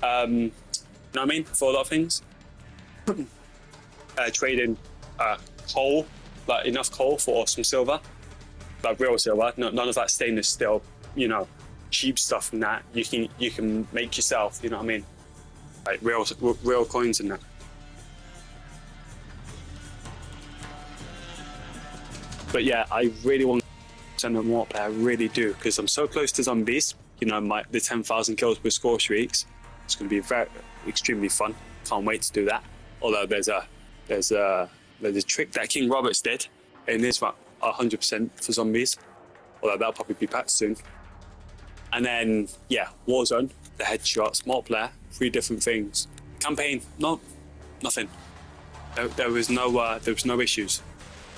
[SPEAKER 8] You know what I mean? For a lot of things. Trading coal, like enough coal for some silver, like real silver, none of that stainless steel, cheap stuff and that you can make yourself. You know what I mean? Like real coins and that. But yeah, I really want to send them more play. I really do, because I'm so close to zombies. The 10,000 kills with score streaks. It's going to be extremely fun. Can't wait to do that. Although there's a trick that King Roberts did, and it's 100% for zombies. Although that'll probably be patched soon. And then Warzone, the headshots, multiplayer, 3 different things. Campaign, nothing. There was no issues.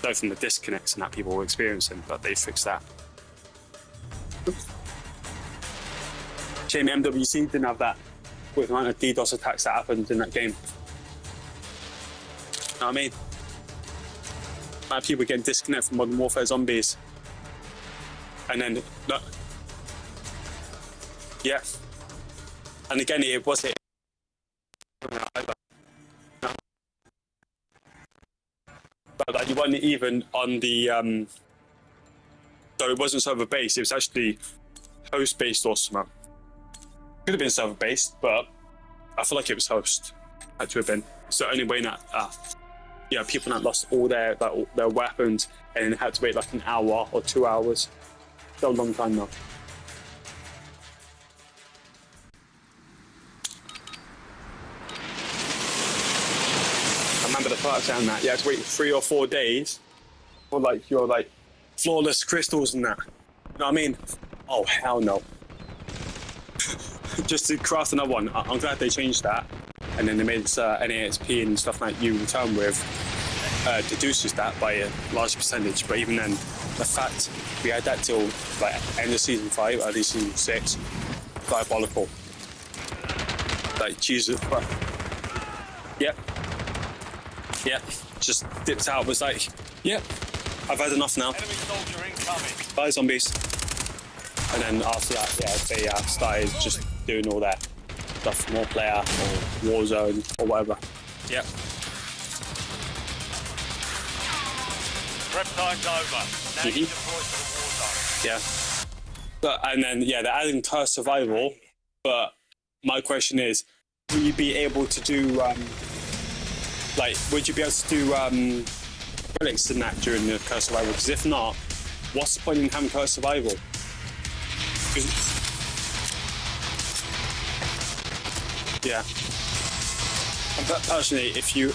[SPEAKER 8] Though from the disconnects and that people were experiencing, but they fixed that. Shame MWC didn't have that with the amount of DDoS attacks that happened in that game. You know what I mean? Amount of people getting disconnected from Modern Warfare Zombies. And then, yeah. And again, it was it. But like, you weren't even on the so it wasn't server based, it was actually host based or something. Could have been server based, but I feel like it was host. Had to have been. It's the only way that people that lost all their weapons and had to wait like an hour or 2 hours. So a long time though. I remember the first time that you had to wait 3 or 4 days for your flawless crystals and that. You know what I mean? Oh hell no. just to craft another one. I'm glad they changed that, and then they made NASP and stuff like you return with deduces that by a large percentage. But even then, the fact we had that till like end of season 5, early season 6, diabolical. Like Jesus, but yep, just dipped out. Was like, yep, I've had enough now.
[SPEAKER 1] Enemy soldier incoming.
[SPEAKER 8] Bye zombies. And then after that, yeah, they started just doing all that stuff, more player or Warzone or whatever. Yep.
[SPEAKER 1] Prep time's over. Now you deploy to the war zone.
[SPEAKER 8] Yeah. But and then yeah, they're adding curse survival. But my question is, will you be able to do would you be able to do relics in that during the curse survival? Because if not, what's the point in having curse survival? Yeah. And personally, if you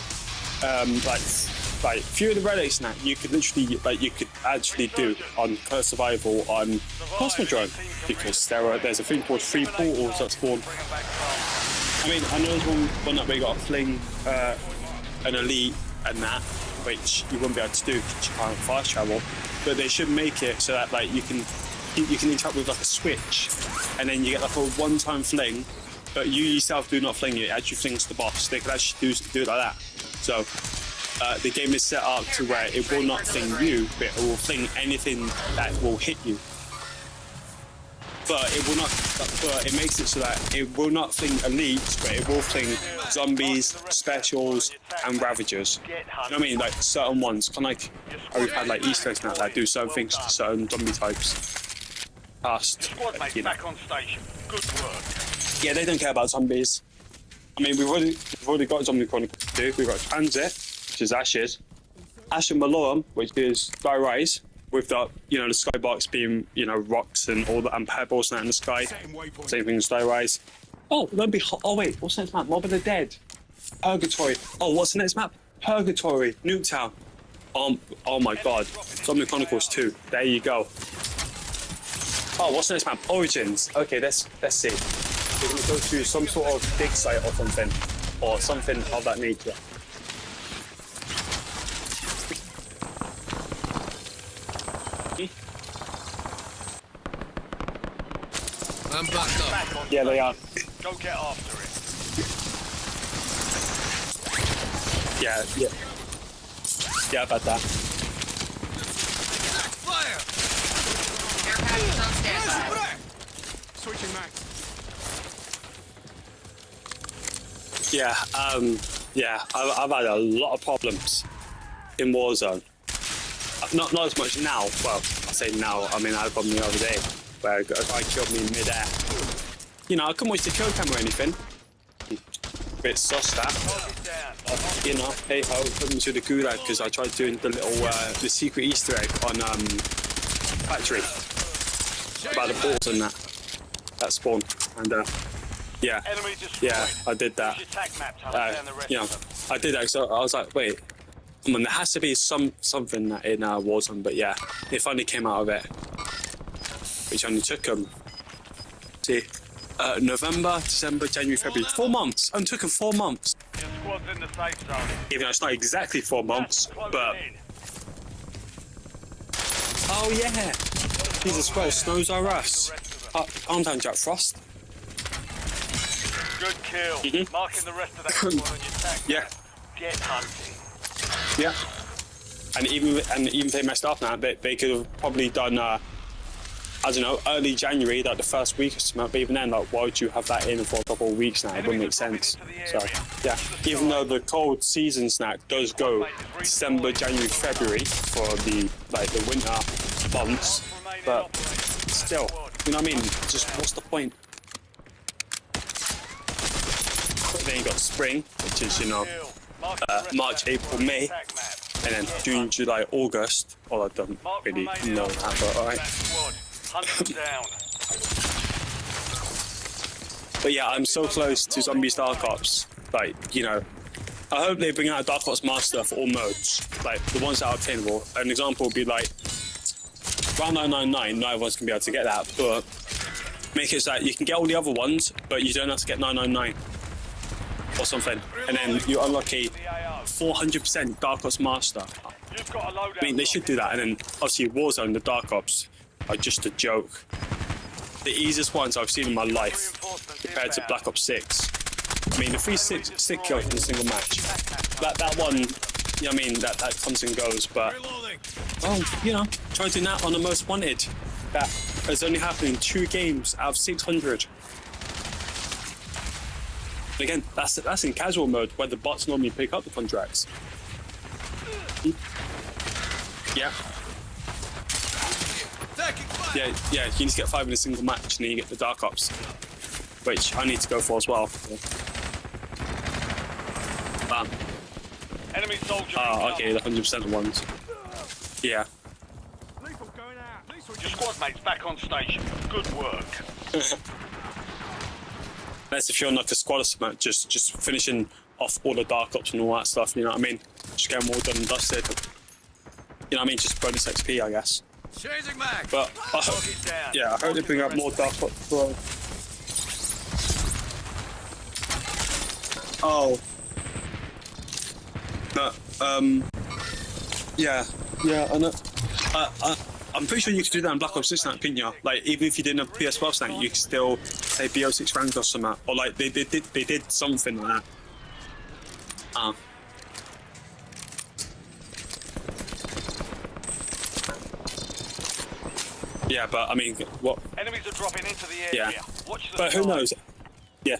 [SPEAKER 8] few of the relics now, you could literally you could actually do on curse survival on Cosmodrome, because there's a thing called free portals that spawn. I mean, I know there's one that we got a fling, an elite, and that, which you wouldn't be able to do because you can't fast travel. But they should make it so that like you can interact with like a switch, and then you get like a one-time fling. But you yourself do not fling it; actually flings the boss. They could actually do it like that. So the game is set up to where it will not fling you, but it will fling anything that will hit you. But it will not. But it makes it so that it will not fling elites, but it will fling zombies, specials, and ravagers. You know what I mean? Like certain ones, kind of like how we've had like Easter eggs now that do certain things to certain zombie types. Past,
[SPEAKER 1] Squad mates back on station. Good work.
[SPEAKER 8] Yeah, they don't care about zombies. I mean, we've already got Zombie Chronicles to do. We've got Transit, which is Ashes, Ash and Malorum, which is Die Rise, with the the skybox being rocks and all that and pebbles and that in the sky. Same thing as Die Rise. Oh, wait, what's the next map? Mob of the Dead, Purgatory. Oh, what's the next map? Purgatory, Nuketown. Oh my God, Zombie Chronicles 2. There you go. Oh, what's the next map? Origins. Okay, let's see. We're going to go to some sort of dig site or something of that nature.
[SPEAKER 2] I'm backed up.
[SPEAKER 1] Back on
[SPEAKER 8] Yeah, they are.
[SPEAKER 1] Go get after it.
[SPEAKER 8] Yeah, about that.
[SPEAKER 2] Fire!
[SPEAKER 3] Air package on standby.
[SPEAKER 2] Switching max.
[SPEAKER 8] Yeah, I've had a lot of problems in Warzone. Not as much now. Well, I say now. I mean, I had a problem the other day where a guy killed me in mid-air. I couldn't watch the kill cam or anything. Bit sus that. Hey ho, put me to the gulag because I tried doing the little the secret Easter egg on factory about the balls and that spawn, and yeah, I did that. I did that. So I was like, wait, come on, there has to be something that in Warzone, but yeah, it finally came out of it, which only took November, December, January, February, 4 months. Only took 4 months.
[SPEAKER 1] Your squad's in the safe zone.
[SPEAKER 8] Even though it's not exactly 4 months, but oh yeah, Jesus Christ, snows are us. Calm down, Jack Frost.
[SPEAKER 1] Good kill. Marking the rest of that squad on your attack.
[SPEAKER 8] Yeah.
[SPEAKER 1] Get hunting.
[SPEAKER 8] Yeah. And even if they messed up now, they could have probably done I don't know, early January, like the first week or something. But even then, like, why would you have that in for a couple of weeks now? It wouldn't make sense. So yeah, even though the cold season snack does go December, January, February for the winter months, but still, you know what I mean? Just what's the point? Then you got spring, which is March, April, May, and then June, July, August. Well, I don't really know that, but alright.
[SPEAKER 1] Hunt them down.
[SPEAKER 8] But yeah, I'm so close to Zombies Dark Ops. I hope they bring out a Dark Ops Master for all modes, like the ones that are obtainable. An example would be like round 999. Not everyone's gonna be able to get that, but make it so that you can get all the other ones, but you don't have to get 999 or something. And then you unlock a 400% Dark Ops Master.
[SPEAKER 1] You've got a loadout.
[SPEAKER 8] I mean, they should do that. And then obviously Warzone, the Dark Ops are just a joke. The easiest ones I've seen in my life compared to Black Ops 6. I mean, the 3 stick kills in a single match. That one, you know what I mean, that comes and goes, but well, you know, try doing that on the Most Wanted. That has only happened in 2 games out of 600. And again, that's in casual mode where the bots normally pick up the contracts. Yeah. Yeah, you need to get 5 in a single match and then you get the Dark Ops, which I need to go for as well. Bam.
[SPEAKER 1] Enemy soldier.
[SPEAKER 8] Oh, okay, the 100% ones. Yeah.
[SPEAKER 1] Your squad mate's back on station. Good work.
[SPEAKER 8] Unless if you're on like a squad or something, just finishing off all the Dark Ops and all that stuff, you know what I mean? Just getting them all done and dusted. You know what I mean? Just bonus XP, I guess.
[SPEAKER 2] Changing mag.
[SPEAKER 8] But yeah, I hope they bring up more Dark Ops as well. Oh. No, yeah, I know. I'm pretty sure you could do that in Black Ops 6 now, couldn't you? Like, even if you didn't have PS12 now, you could still say BO6 ranked or something. Or like, they did something like that. Yeah, but I mean, what?
[SPEAKER 1] Enemies are dropping into the area.
[SPEAKER 8] Yeah.
[SPEAKER 1] Watch the
[SPEAKER 8] But who
[SPEAKER 1] sky.
[SPEAKER 8] knows? Yeah.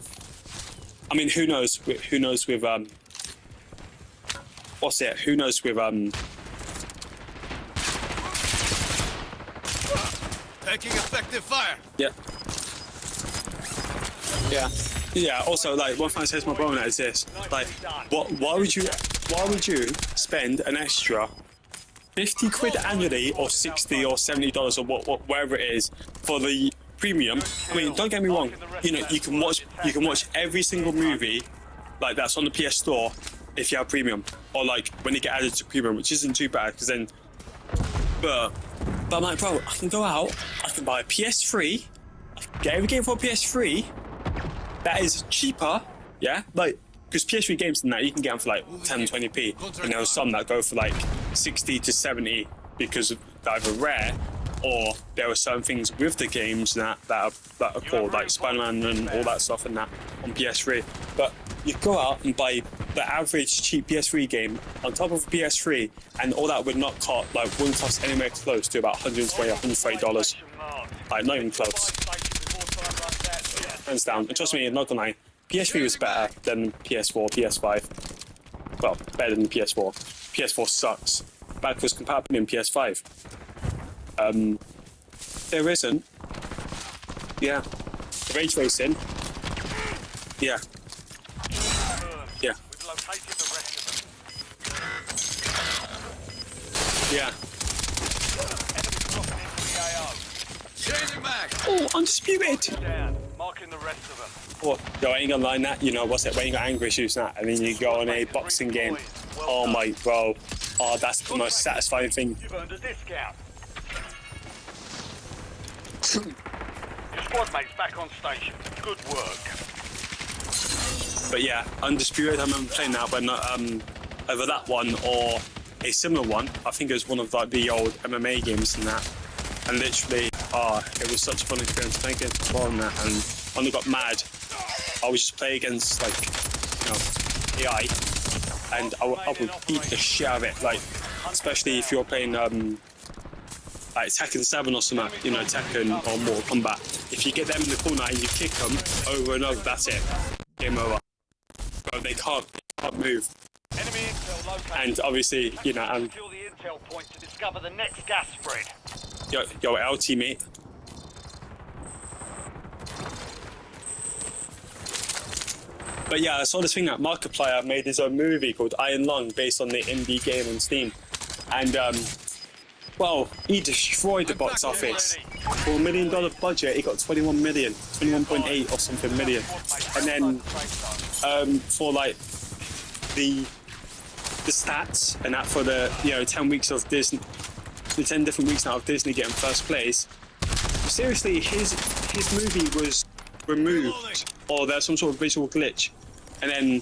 [SPEAKER 8] I mean, who knows? Who knows with what's it? Who knows with
[SPEAKER 2] Taking effective fire.
[SPEAKER 8] Yeah. Yeah. Yeah. Also, like, one thing I say to my brother is this: like, why would you spend an extra 50 quid annually, or 60 or $70 or whatever it is for the premium? I mean, don't get me wrong. You know, you can watch every single movie like that's on the PS Store if you have premium, or like when you get added to premium, which isn't too bad because then. But I'm like, bro, I can go out, I can buy a PS3, I can get every game for a PS3 that is cheaper, yeah? Like, because PS3 games and that, you can get them for like 10-20p, and there are some that go for like 60 to 70 because they're either rare, or there are certain things with the games that are called like Spider-Man and all that stuff and that on PS3. But you go out and buy the average cheap PS3 game on top of a PS3, and all that would not cost, like, wouldn't cost anywhere close to about $120, $130. Like, not even close. Hands down. And trust me, I'm not gonna lie, PS3 was better than PS4, PS5. Well, better than PS4. PS4 sucks. Backwards compatible in PS5. There isn't. Yeah. Ray tracing. Yeah. Yeah.
[SPEAKER 1] We've located the rest of them.
[SPEAKER 8] Yeah.
[SPEAKER 1] Enemies dropping into the AO.
[SPEAKER 2] Changing mag.
[SPEAKER 8] Oh, undisputed.
[SPEAKER 1] Down. Marking the rest of them.
[SPEAKER 8] Oh, yo, I ain't gonna lie, that, you know, what's it, when you got anger issues and that, and then you go on a boxing game. Oh my, bro. Oh, that's the most satisfying thing.
[SPEAKER 1] You've earned a discount. Your squad mate's back on station. Good work.
[SPEAKER 8] But yeah, Undisputed, I remember playing that when, either that one or a similar one. I think it was one of like the old MMA games and that. And literally, it was such a fun experience playing against the and that. And when I got mad, I would just play against, like, you know, AI, and I would beat the shit out of it. Like, especially if you're playing like Tekken 7 or something, you know, Tekken or Mortal Kombat. If you get them in the corner and you kick them over and over, that's it. Game over. But they can't move.
[SPEAKER 1] Enemy intel located.
[SPEAKER 8] And obviously, you know,
[SPEAKER 1] Secure the intel point to discover the next gas spread.
[SPEAKER 8] yo, LT, mate. But yeah, I saw this thing that Markiplier made his own movie called Iron Lung based on the indie game on Steam. And, well, he destroyed the box office. For $1 million budget, he got 21 million, 21.8 or something million. And then, for like the stats and that for the, you know, 10 weeks of Disney, the 10 different weeks now of Disney getting first place. Seriously, his this movie was removed or there's some sort of visual glitch, and then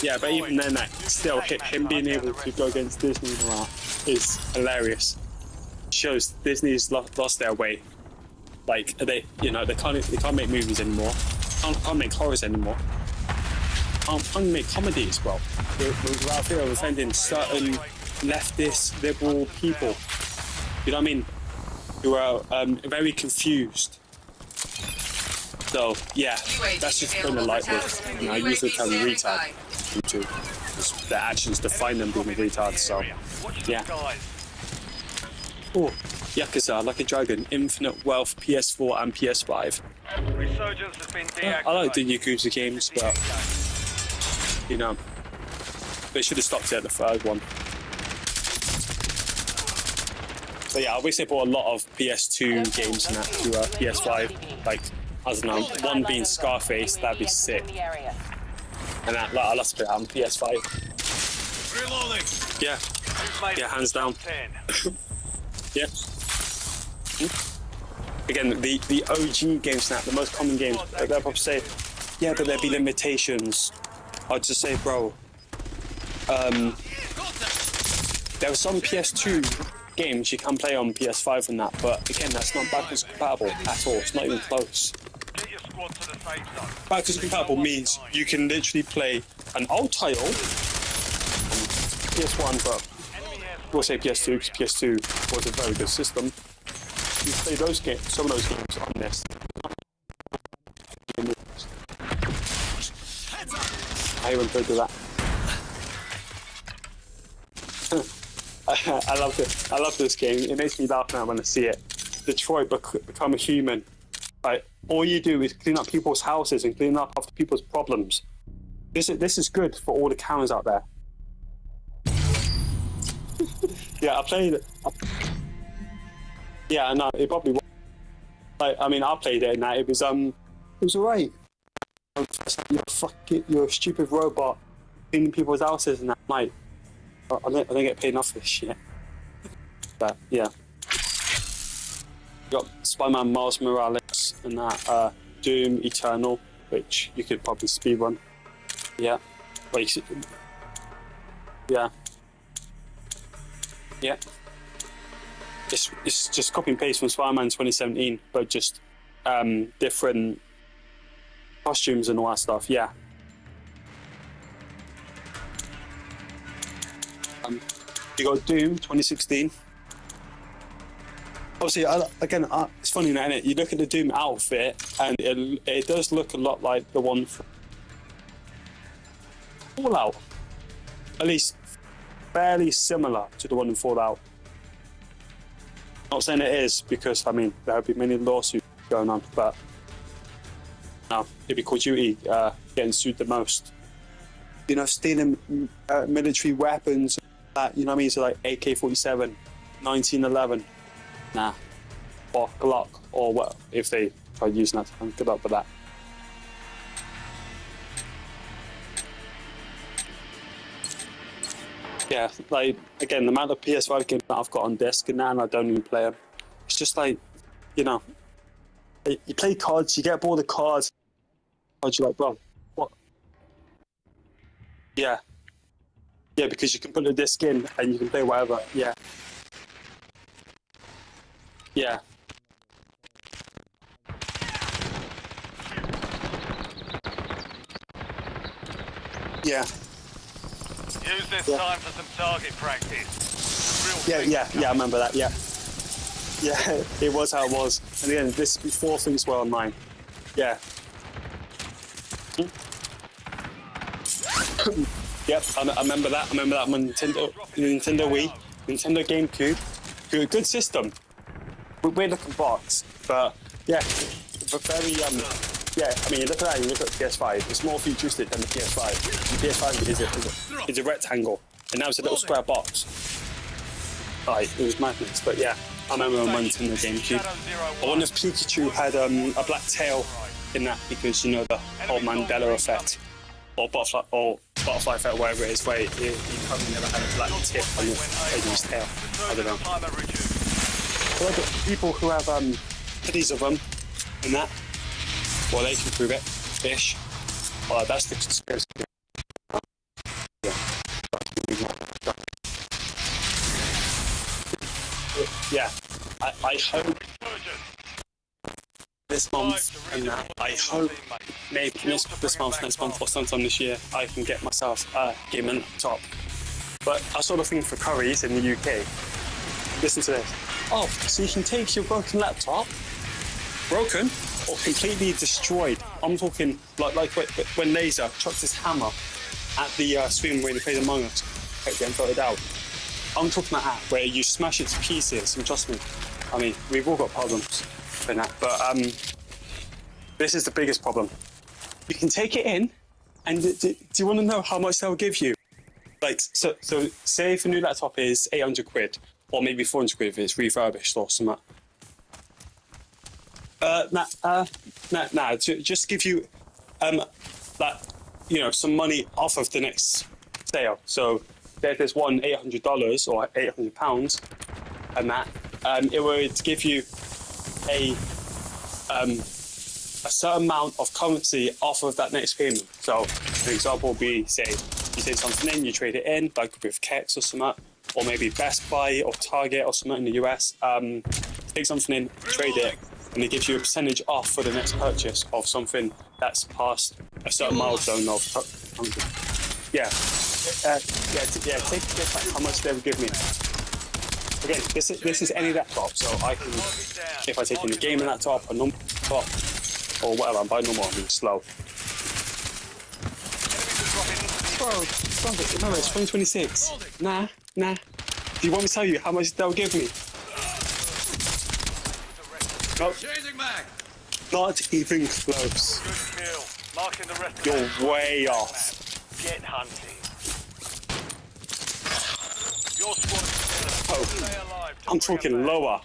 [SPEAKER 8] yeah, but even then, like, still him being able to go against Disney and all that is hilarious. Shows Disney's lost their way. Like they can't make movies anymore. Can't make horrors anymore. Can't make comedy as well. Without fear of offending certain leftist, liberal people. You know what I mean? Who are very confused. So yeah, that's just kind of like with. You know, I use the term retard due to their actions define them being a retard. So yeah. Oh, Yakuza, Like a Dragon, Infinite Wealth, PS4 and PS5.
[SPEAKER 1] Resurgence has been deactivated.
[SPEAKER 8] I like the Yakuza games, but you know, they should have stopped it at the third one. But yeah, I wish they brought a lot of PS2 games and that to PS5. Like, I don't know, one being Scarface, that'd be sick. And that, like, I'd love to play that on PS5.
[SPEAKER 2] Reloading.
[SPEAKER 8] Yeah, hands down. Yeah. Again, the OG game snap, the most common games, they'll probably say, yeah, but there'd be limitations. I'd just say, bro, there are some PS2 games you can play on PS5 and that, but again, that's not backwards compatible at all. It's not even close.
[SPEAKER 1] Get your squad to the safe zone.
[SPEAKER 8] Backwards compatible means you can literally play an old title on PS1, but we'll say PS2 because PS2 was a very good system. You play those games, some of those games on this. I even played with that. I love it. I love this game. It makes me laugh now when I see it. Detroit become a human. Like, all you do is clean up people's houses and clean up after people's problems. This is good for all the cameras out there. Yeah, I played. Yeah, no, it probably was. Like, I mean, I played it and that. It was alright. You're a stupid robot cleaning people's houses and that. Like, I don't get paid enough for this shit. But yeah, you got Spider-Man, Miles Morales, and that Doom Eternal, which you could probably speedrun. Yeah, like yeah. It's just copy and paste from Spider-Man 2017, but just different costumes and all that stuff. Yeah. You got Doom 2016. Obviously, again, it's funny now, innit? You look at the Doom outfit, and it does look a lot like the one from Fallout. At least fairly similar to the one in Fallout. Not saying it is, because I mean there have been many lawsuits going on, but no, it'd be Call of Duty getting sued the most. You know, stealing military weapons. You know what I mean? So like AK-47, 1911, nah, or Glock, or what if they try using that? Good luck with that. Yeah, like again, the amount of PS5 games that I've got on disc and that, and I don't even play them. It's just like, you know, you play cards, you get bored of cards. You're like, bro, what? Yeah. Yeah, because you can put the disc in and you can play whatever. Yeah. Yeah. Yeah.
[SPEAKER 1] Use this time for some target practice.
[SPEAKER 8] Yeah, I remember that, yeah. Yeah, it was how it was. And again, this is before things were online. Yeah. Yep, I remember that. I remember that on Nintendo Wii, Nintendo GameCube. Good system. Weird looking box, but yeah, but very yeah. I mean, look at that. You look at the PS5. It's more futuristic than the PS5. The PS5 is a rectangle, and now it's a little square box. Like, it was madness, but yeah, I remember on Nintendo GameCube. I wonder if Pikachu had a black tail in that, because you know the whole Mandela effect, or butterfly effect, whatever it is, where he probably never had a black tip on his tail. I don't know. Well, I've got people who have hoodies of them and that, Well, they can prove it. Ish. That's the conspiracy. Yeah. I hope this month and that. I hope maybe this month, next month, or sometime this year, I can get myself a gaming laptop. But I saw the thing for Currys in the UK. Listen to this. Oh, so you can take your broken laptop, broken or completely destroyed. I'm talking like when Laser chucked his hammer at the swim when he played Among Us, and got it out. I'm talking about that, where you smash it to pieces, and trust me, I mean, we've all got problems with that, but this is the biggest problem. You can take it in, and do you want to know how much they'll give you? Like, so say if a new laptop is 800 quid, or maybe 400 quid if it's refurbished or something. Just give you, some money off of the next sale. So there's one $800 or £800, and that it would give you a certain amount of currency off of that next payment. So, for example, would be say you take something in, you trade it in, like with Kex or something, or maybe Best Buy or Target or something in the US. Take something in, trade it, and it gives you a percentage off for the next purchase of something that's past a certain milestone of. Take how much they would give me. Again, this is any laptop, so I can, if I take in a gaming laptop, a normal laptop, or whatever, I'm by normal, I mean slow. Bro, no, it's 2026. Nah. Do you want me to tell you how much they'll give me? No. Not even close.
[SPEAKER 1] Good kill. Marking the rest of
[SPEAKER 8] You're way off.
[SPEAKER 1] Get hunting. Your squad is stay alive.
[SPEAKER 8] I'm talking lower.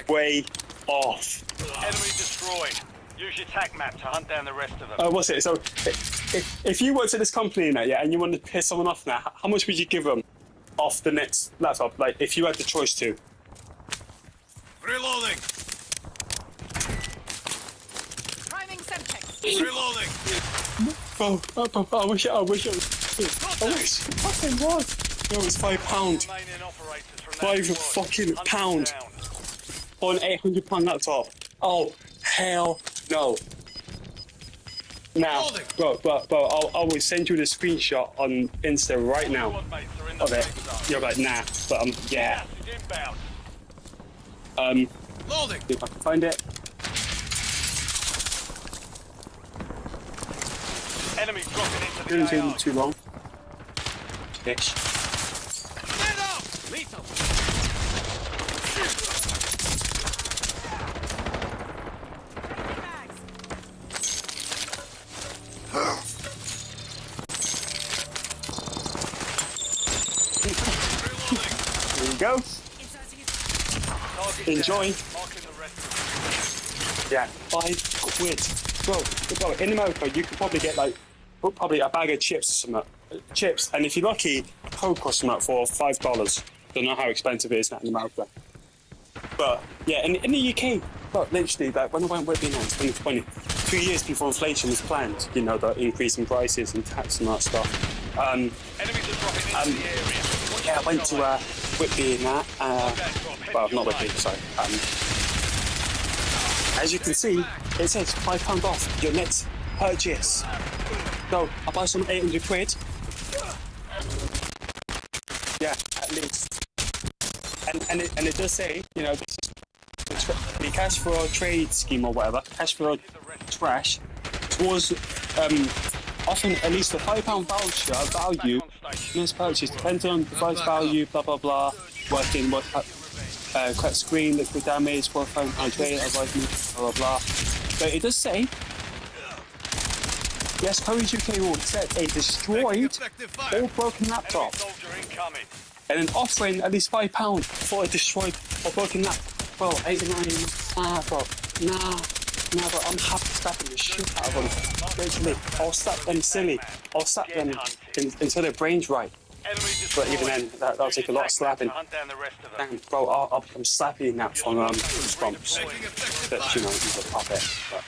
[SPEAKER 8] Way off.
[SPEAKER 1] Enemy destroyed. Use your tac map to hunt down the rest of them.
[SPEAKER 8] What's it? So, if you worked at this company now, yeah, and you wanted to piss someone off now, how much would you give them off the next laptop? Like, if you had the choice to.
[SPEAKER 2] Reloading.
[SPEAKER 4] Priming Semtex.
[SPEAKER 2] Reloading.
[SPEAKER 8] I wish it fucking was. No, it's £5.
[SPEAKER 1] Remaining operators from that
[SPEAKER 8] £5
[SPEAKER 1] squad.
[SPEAKER 8] fucking
[SPEAKER 1] Hunt
[SPEAKER 8] pound
[SPEAKER 1] them down.
[SPEAKER 8] on an £800 laptop. Oh, hell no. Now, bro, I will send you the screenshot on Insta right now
[SPEAKER 1] Squad mates are in the
[SPEAKER 8] of it.
[SPEAKER 1] safe zone.
[SPEAKER 8] You're like, nah, but yeah.
[SPEAKER 1] Gas is inbound.
[SPEAKER 2] Loading.
[SPEAKER 8] See if I can find it.
[SPEAKER 1] Enemy dropping into
[SPEAKER 8] Didn't
[SPEAKER 1] the
[SPEAKER 8] take
[SPEAKER 1] AO.
[SPEAKER 8] too long. Ish.
[SPEAKER 2] Stand up. Lethal.
[SPEAKER 8] There you go.
[SPEAKER 1] Target
[SPEAKER 8] Enjoy.
[SPEAKER 1] down. Marking the rest of them.
[SPEAKER 8] Yeah, £5. Bro, in America, you could probably get like a bag of chips or something. Chips, and if you're lucky, a Coke or something for $5. Don't know how expensive it is now in America. But yeah, in the UK, but literally, like when I went with me now in 2020, 2 years before inflation was planned, you know, the increase in prices and tax and that stuff.
[SPEAKER 1] Enemies are dropping into the area.
[SPEAKER 8] Yeah, I went to Whitby and that. Well, not Whitby, sorry. As you can see, it says £5 off your next purchase. So I buy some 800 quid. Yeah, at least. And it does say, you know, this is the cash for a trade scheme or whatever, cash for trash, towards often at least a £5 voucher value in this purchase, depends on device value, blah blah blah, working, cracked screen, liquid damage, £12 trade, advice, blah blah blah. So it does say, yes, Currys UK will accept a destroyed or broken laptop,
[SPEAKER 1] Soldier incoming.
[SPEAKER 8] and then offering at least £5 for a destroyed or broken laptop. Bro, 89, nah, bro, I'm happy slapping the shit out of them. Literally, I'll slap them silly. I'll slap them until their brain's right. But even then, that'll take a lot of slapping.
[SPEAKER 1] Hunt down the rest of them.
[SPEAKER 8] Damn, bro, I'm slapping that from Stomps. But, you know, he's a puppet, but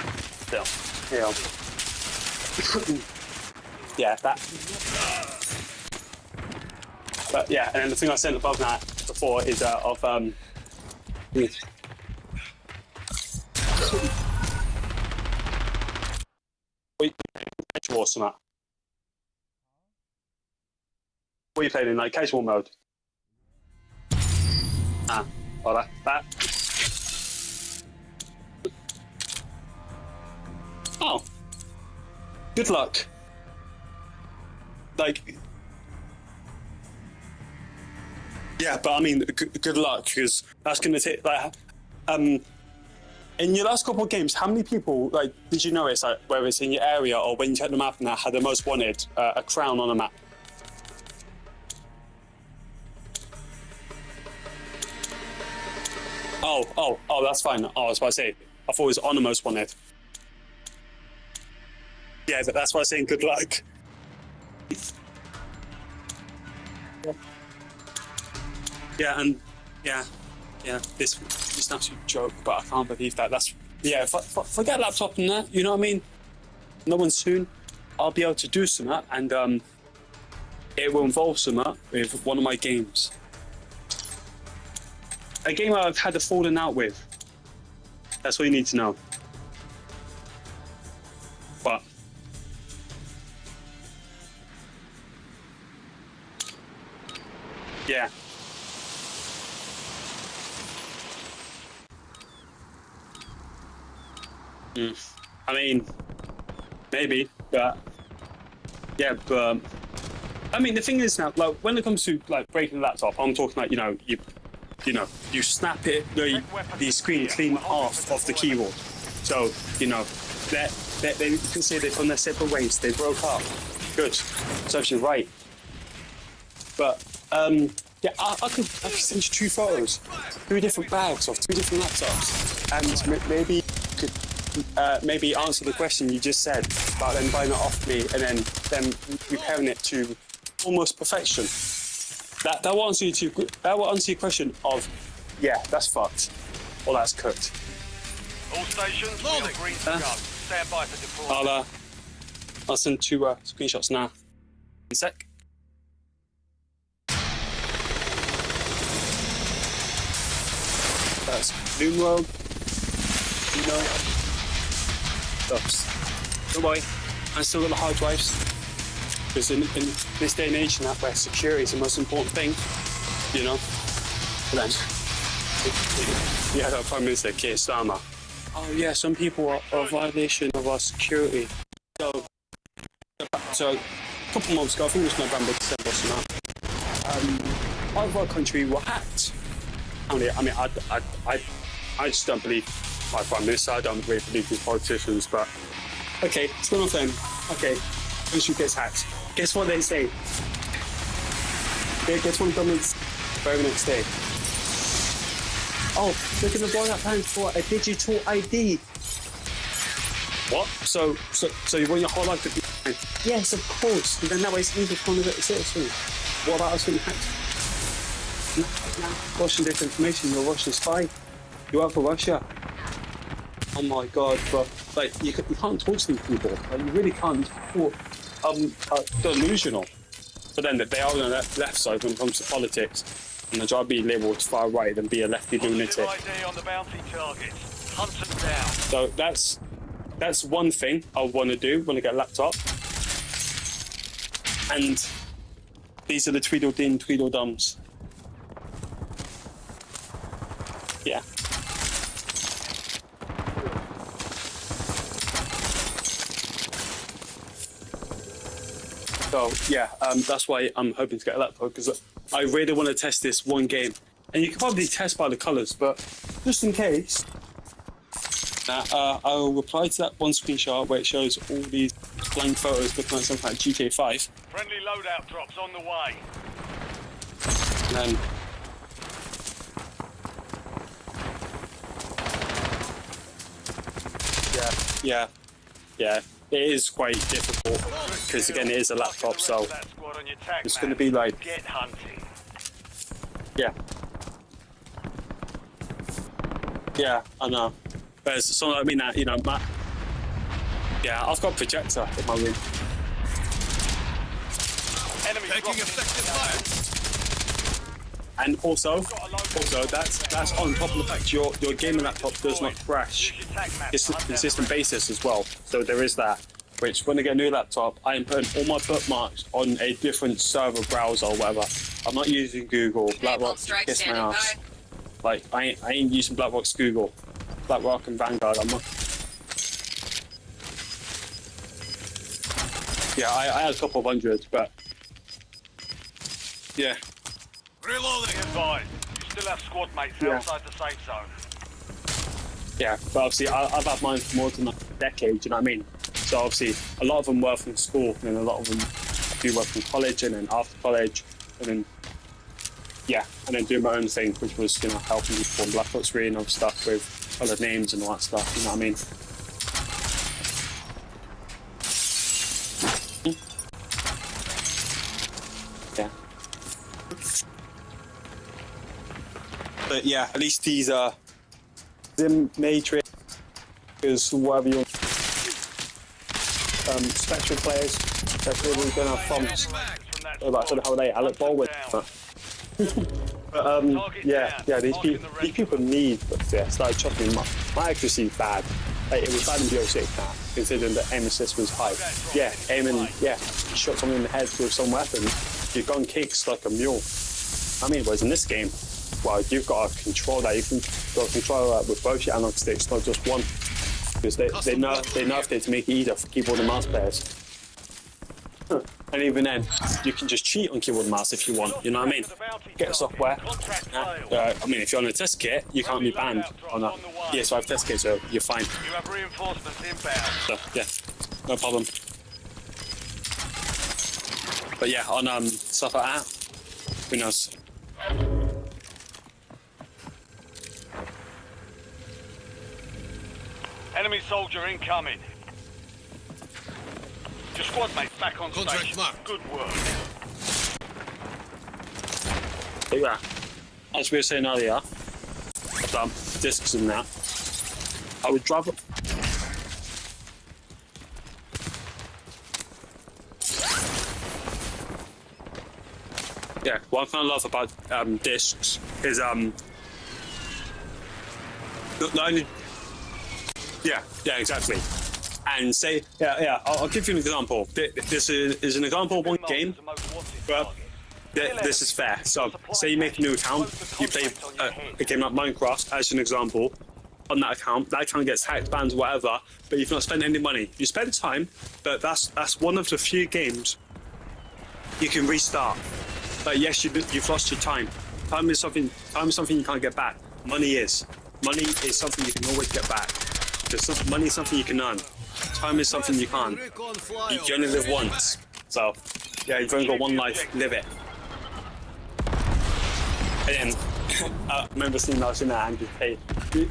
[SPEAKER 8] still. Yeah. Yeah, that. But yeah, and then the thing I said above that before is wait, or something. What are you playing in, like casual mode? Ah, well that. Oh, good luck. Like, yeah, but I mean, good luck because that's gonna take like, in your last couple of games, how many people like did you notice, like whether it's in your area or when you check the map now, had the most wanted a crown on a map? Oh, that's fine. Oh, I was about to say, I thought it was on the most wanted. Yeah, but that's why I'm saying good luck. Yeah, and yeah, this is an absolute joke, but I can't believe that. That's yeah. Forget laptop and that. You know what I mean? No one soon. I'll be able to do something, and it will involve something with one of my games. A game I've had a falling out with. That's all you need to know. But yeah. I mean, maybe, but yeah, but I mean, the thing is now, like when it comes to like breaking a laptop, I'm talking like you snap it the screen clean off of the keyboard, so they you can see they've gone their separate ways, they broke up. Good, so she's right. But yeah, I could send you 2 photos, 3 different bags of 3 different laptops, and maybe you could maybe answer the question you just said about them buying it off me and then them repairing it to almost perfection. That will answer your question of, yeah, that's fucked, or that's cooked.
[SPEAKER 1] All stations, we are green to go. Stand by for deployment.
[SPEAKER 8] I'll send 2 screenshots now. In a sec. That's Loom World. Don't worry, I still got the hard drives. Because in this day and age, and that where security is the most important thing, you know. But then, yeah, our Prime Minister Keir Starmer. Oh yeah, some people are a violation of our security. So a couple months ago, I think it was November, December, or something. Part of our country were hacked. I mean, I just don't believe my Prime Minister. I don't really believe these politicians, but okay, it's one of them. Okay, country gets hacked. Guess what they say? Guess what the government's very next day? Oh, they're going to blow that plan for a digital ID. What? So you want your whole life to be fine? Yes, of course. And then that way it's easy for them to get a citizen. What about us being hacked? No. Russian disinformation, you're a Russian spy. You work for Russia. Oh my god, but like you can't talk to these people. Like, you really can't talk. Delusional. But then they are on the left side when it comes to politics, and I'd rather be labelled far right than be a lefty lunatic.
[SPEAKER 1] On the bounty targets. Hunt them down.
[SPEAKER 8] So that's one thing I want to do when I get a laptop. And these are the Tweedledee Tweedledums. Yeah. So yeah, that's why I'm hoping to get a laptop, because I really want to test this one game. And you can probably test by the colours, but just in case, I'll reply to that one screenshot where it shows all these blank photos looking like something like GTA 5.
[SPEAKER 1] Friendly loadout drops on the way.
[SPEAKER 8] And then yeah, it is quite difficult because again it is a laptop, so it's going to be like
[SPEAKER 1] Get hunting.
[SPEAKER 8] yeah, I know. But it's something like me that Yeah, I've got a projector in my room.
[SPEAKER 1] Enemy
[SPEAKER 2] Taking effective fire.
[SPEAKER 8] And also that's on top of the fact your gaming laptop does not crash. It's a consistent basis as well. So there is that. Which when I get a new laptop, I am putting all my bookmarks on a different server browser or whatever. I'm not using Google. BlackRock kiss my ass. Like I ain't using BlackRock's Google. BlackRock and Vanguard. I'm not. Yeah, I had a couple of hundred, but yeah.
[SPEAKER 2] Reloading.
[SPEAKER 1] Advised. You still have squad mates
[SPEAKER 8] Yeah.
[SPEAKER 1] outside the safe zone.
[SPEAKER 8] Yeah, but obviously I've had mine for more than a decade, do you know what I mean? So obviously a lot of them were from school and a lot of them do work from college and then after college and then yeah, and then doing my own thing, which was, you know, helping people on Black Ops 3 and other stuff with other names and all that stuff, you know what I mean? Yeah. But yeah, at least these Zim Matrix is whatever you want. Spectral players, that's really gonna have fun.
[SPEAKER 1] From that
[SPEAKER 8] I don't know how they Alec Baldwin. But yeah, these people need this. Like, trust me, my accuracy is bad. Like, it was bad in BO6 now, considering that aim assist was high. Yeah, aiming, yeah, you shot someone in the head with some weapon, your gun kicks like a mule. I mean, whereas in this game, well, you've got to control that. You can control that with both your analog sticks, not just one. Because they nerfed it to make it easier for keyboard and mouse players. And even then, you can just cheat on keyboard and mouse if you want, you know what I mean? Get software. I mean, if you're on a test kit, you can't be banned on a PS5 test kit, so you're fine.
[SPEAKER 1] You have reinforcements inbound.
[SPEAKER 8] So, yeah, no problem. But yeah, on stuff like that, who knows?
[SPEAKER 1] Enemy soldier incoming. Your squad mate's back on
[SPEAKER 2] Contract
[SPEAKER 1] station.
[SPEAKER 2] marked.
[SPEAKER 1] Good work.
[SPEAKER 8] But yeah, as we were saying earlier, discs and that, I would rather. Yeah, one thing I love about discs is not only. Yeah, exactly. And say, I'll give you an example. This is an example of one game, but this is fair. So, say you make a new account, you play a game like Minecraft as an example. On that account gets hacked, banned, whatever, but you've not spent any money. You spent time, but that's one of the few games you can restart. But yes, you've lost your time. Time is something you can't get back. Money is something you can always get back. Money is something you can earn. Time is something you can't. You only live once. So, yeah, you've only got one life, live it. And then, I remember seeing that in that Andrew Tate.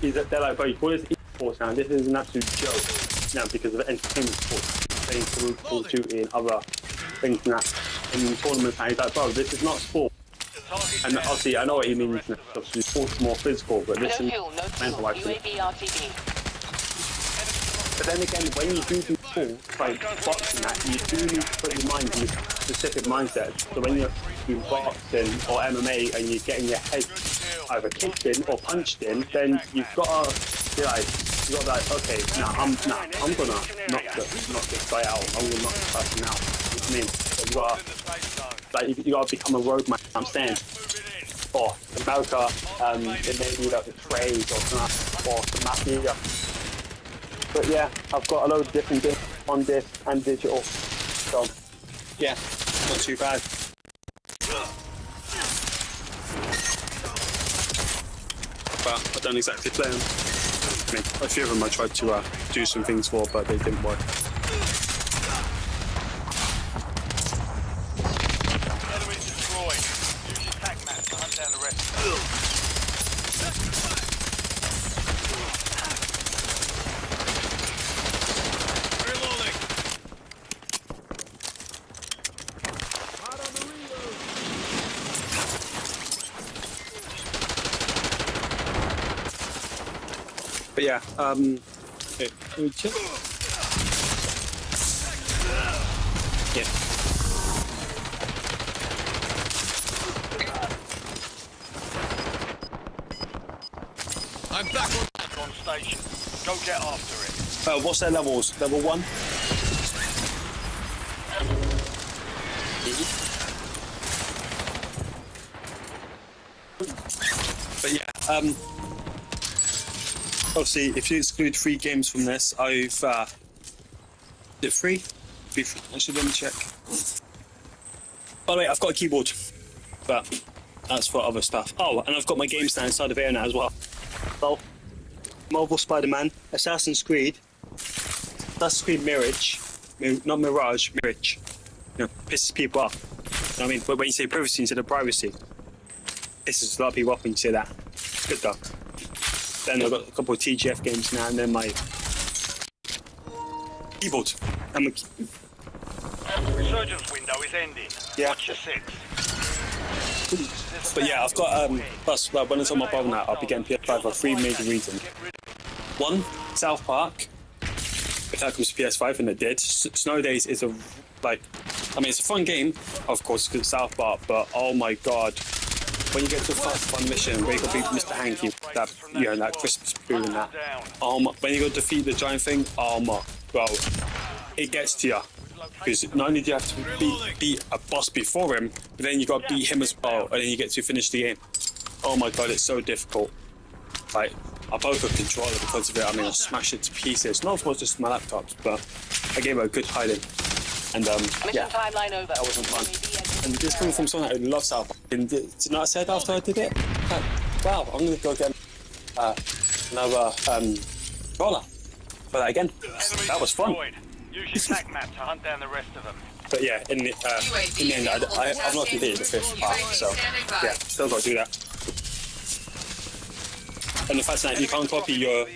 [SPEAKER 8] They're like, bro, you call this esports now, this is an absolute joke. Now, because of entertainment sports, playing Call of Duty and other things and that. In tournaments, and he's like, bro, this is not sport. And obviously, I know what he means. Obviously, sports more physical, but this is mental, actually. But then again, when you do sports like boxing, that you do need to put your mind in a specific mindset. So when you're doing boxing or MMA and you're getting your head either kicked in or punched in, then you've got to be like, okay, I'm gonna knock this guy out. I'm gonna knock this person out. You know what I mean? So you got to become a roadman. I'm saying. Or America, it may be like the trade or something, or the mafia. But yeah, I've got a load of different games on disc and digital. So yeah, not too bad. But I don't exactly play them. I mean, a few of them I tried to do some things for, but they didn't work.
[SPEAKER 1] Enemy destroyed. Use your tac map to hunt down the rest.
[SPEAKER 2] Reloading.
[SPEAKER 8] But yeah, okay, Yeah.
[SPEAKER 2] I'm back on.
[SPEAKER 1] Back on station. Go get after it.
[SPEAKER 8] What's their levels? Level 1? But yeah, obviously, if you exclude 3 games from this, I've is it 3? 3? Actually, let me check. By the way, I've got a keyboard, but that's for other stuff. Oh, and I've got my game stand inside of here now as well. So, Marvel Spider-Man, Assassin's Creed Mirage, not Mirage, Mirage. You know, pisses people off. You know what I mean? But when you say privacy instead of privacy, pisses a lot of people off when you say that. It's good though. Then I've got a couple of TGF games now, and then my keyboard. And my
[SPEAKER 1] Resurgence window is ending.
[SPEAKER 8] Yeah.
[SPEAKER 1] Watch your 6.
[SPEAKER 8] But yeah, I've got plus when it's on my brother now, I'll be getting PS5 for 3 major reasons. 1, South Park. If that comes to PS5, and it did. Snow Days is it's a fun game, of course, because it's South Park. But oh my god, when you get to a fun mission where you got to beat Mr. Hanky, that that Christmas food and that. When you go to defeat the giant thing, bro, it gets to you. Because not only do you have to beat a boss before him, but then you got to beat him as well, and then you get to finish the game. Oh my god, it's so difficult. Like, I broke a controller because of it. I mean, I smashed it to pieces. Not as much as my laptops, but I gave it a good hiding. And yeah, that wasn't fun. And this coming from someone who loves South Park. And did you know what I said after I did it? Like, wow, I'm going to go get another controller for that again. That was fun.
[SPEAKER 1] Use your tac map to hunt down the rest of them.
[SPEAKER 8] But yeah, in the end, I've not completed the 5th part, so yeah, still got to do that. And the fact that you can't copy your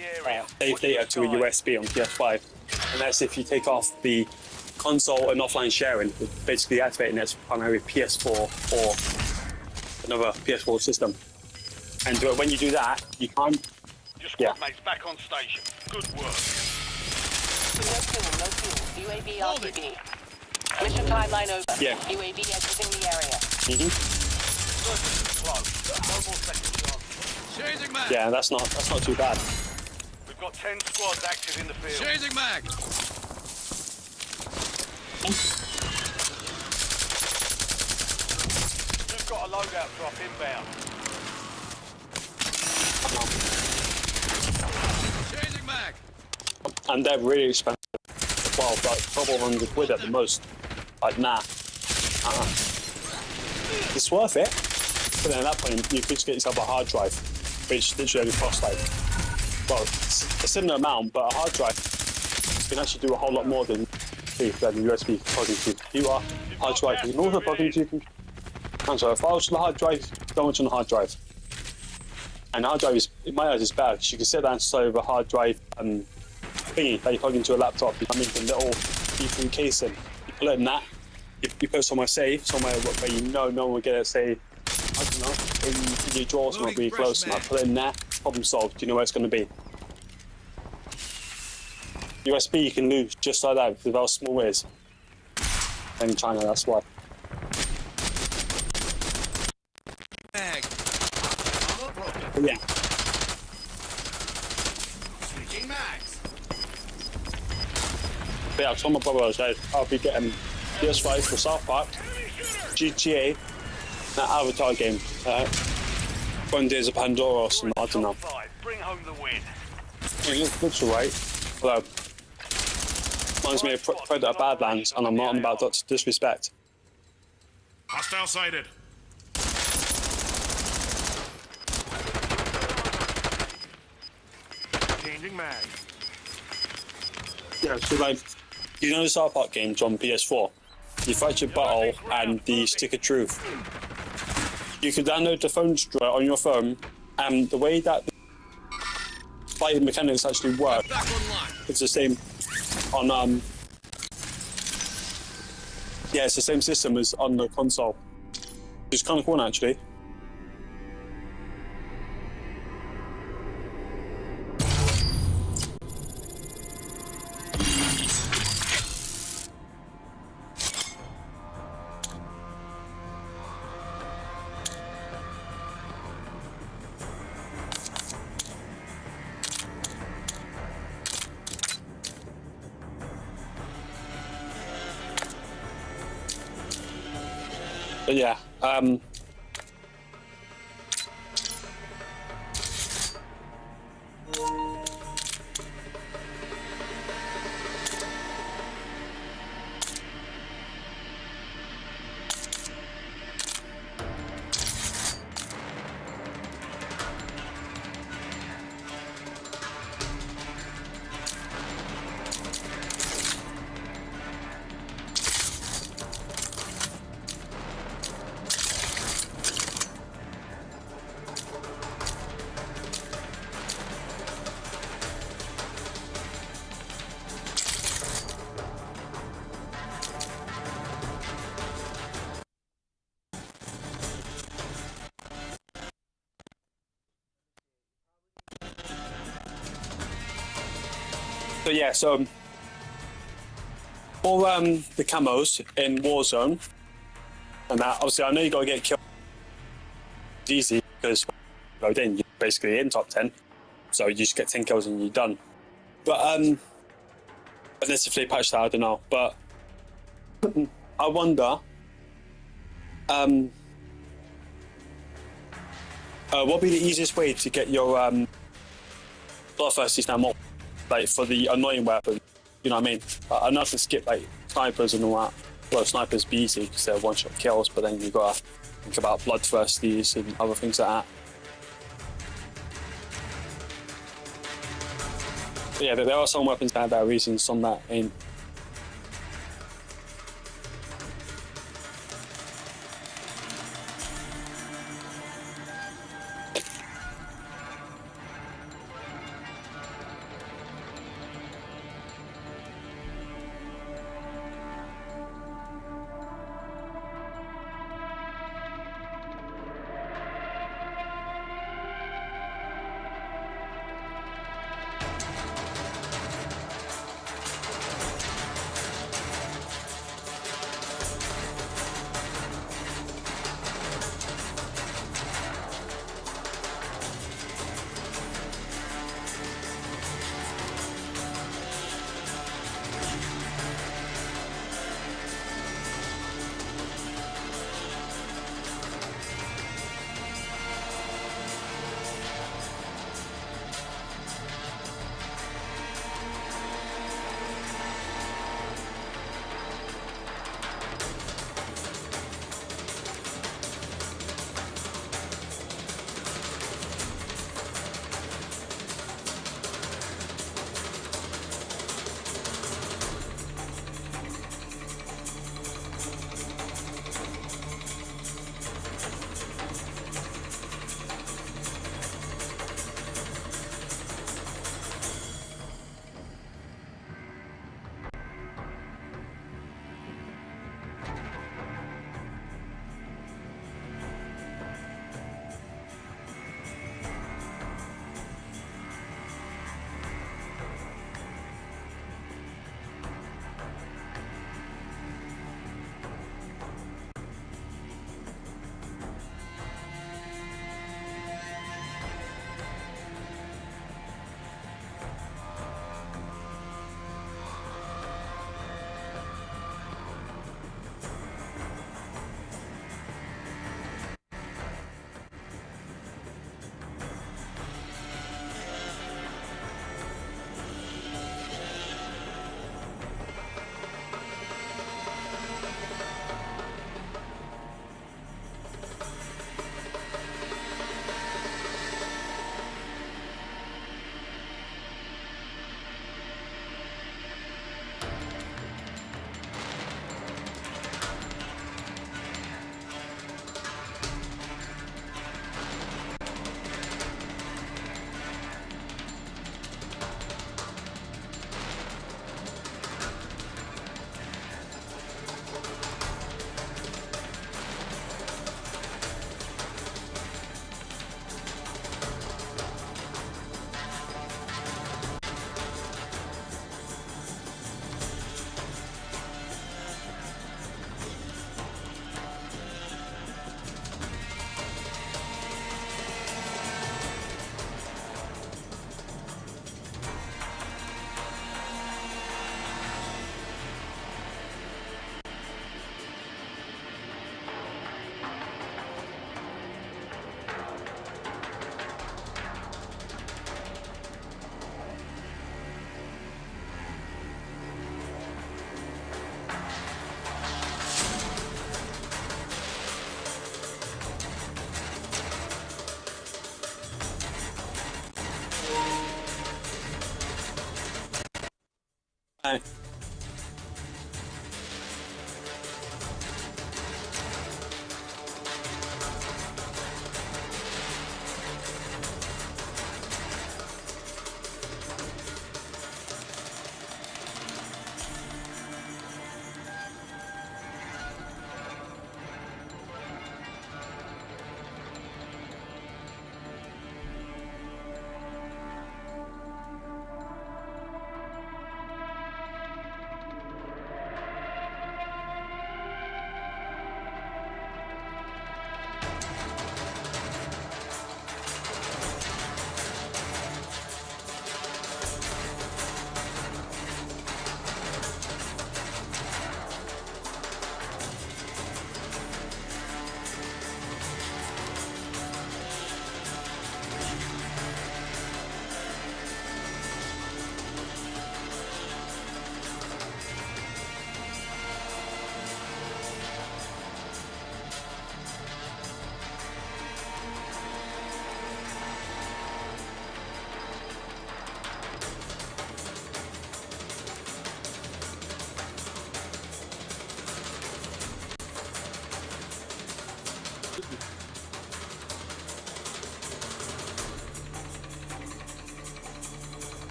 [SPEAKER 8] save data to a USB on PS5, unless if you take off the console and offline sharing, basically activating it on a PS4 or another PS4 system. And when you do that, you can't.
[SPEAKER 1] Your squad mates back on station. Good work.
[SPEAKER 9] No fuel. UAV RTB. Mission timeline over.
[SPEAKER 8] Yeah.
[SPEAKER 9] UAV exiting the area.
[SPEAKER 1] Close. No more second chance.
[SPEAKER 2] Changing mag.
[SPEAKER 8] Yeah, that's not too bad.
[SPEAKER 1] We've got 10 squads active in the field.
[SPEAKER 2] Changing mag.
[SPEAKER 1] We've got a loadout drop inbound.
[SPEAKER 2] Changing mag.
[SPEAKER 8] And they're really expensive. Well, like £1,200 at the most. Like, nah. It's worth it. But then at that point, you could just get yourself a hard drive, which literally only costs like, well, it's a similar amount, but a hard drive can actually do a whole lot more than the USB plug into your computer. Hard drive you can also plug into your computer. And so if I was on the hard drive, so much on the hard drive. And the hard drive is, in my eyes, is bad because you can sit down inside of a hard drive thingy that you plug into a laptop. You come into a little D3 casing. You pull it in that. You put it somewhere safe, somewhere where you know no one will get it. Say, I don't know, in your drawer, somewhere really close. And I put it in there. Problem solved. You know where it's going to be. USB you can lose just like that with how small it is. And in China, that's why.
[SPEAKER 2] Mag.
[SPEAKER 8] But yeah.
[SPEAKER 2] Switching mags.
[SPEAKER 8] But yeah, I told my brother I said I'll be getting PS5 for South Park, GTA, that Avatar game, Days of Pandora or something, I don't know.
[SPEAKER 1] Bring home the win.
[SPEAKER 8] It looks alright, although reminds me of Predator Badlands, and I'm not on about disrespect.
[SPEAKER 5] Hostile sighted. Changing mag.
[SPEAKER 8] Yeah, so like, you know the South Park games on PS4? You fight your battle and the Stick of Truth. You can download the phone on your phone, and the way that the fighting mechanics actually work, it's the same on yeah, it's the same system as on the console. It's kind of cool actually. But yeah, so for the camos in Warzone, and that obviously I know you gotta get killed easy because load in, you're basically in top 10, so you just get 10 kills and you're done. But unless if they patch that, I don't know. But I wonder, what would be the easiest way to get your bloodthirsty now more, like for the annoying weapon? You know what I mean? I know to skip like snipers and all that. Well, snipers be easy because they're one-shot kills, but then you gotta think about bloodthirsties and other things like that. But yeah, there are some weapons that have better reasons on that aim. Bye.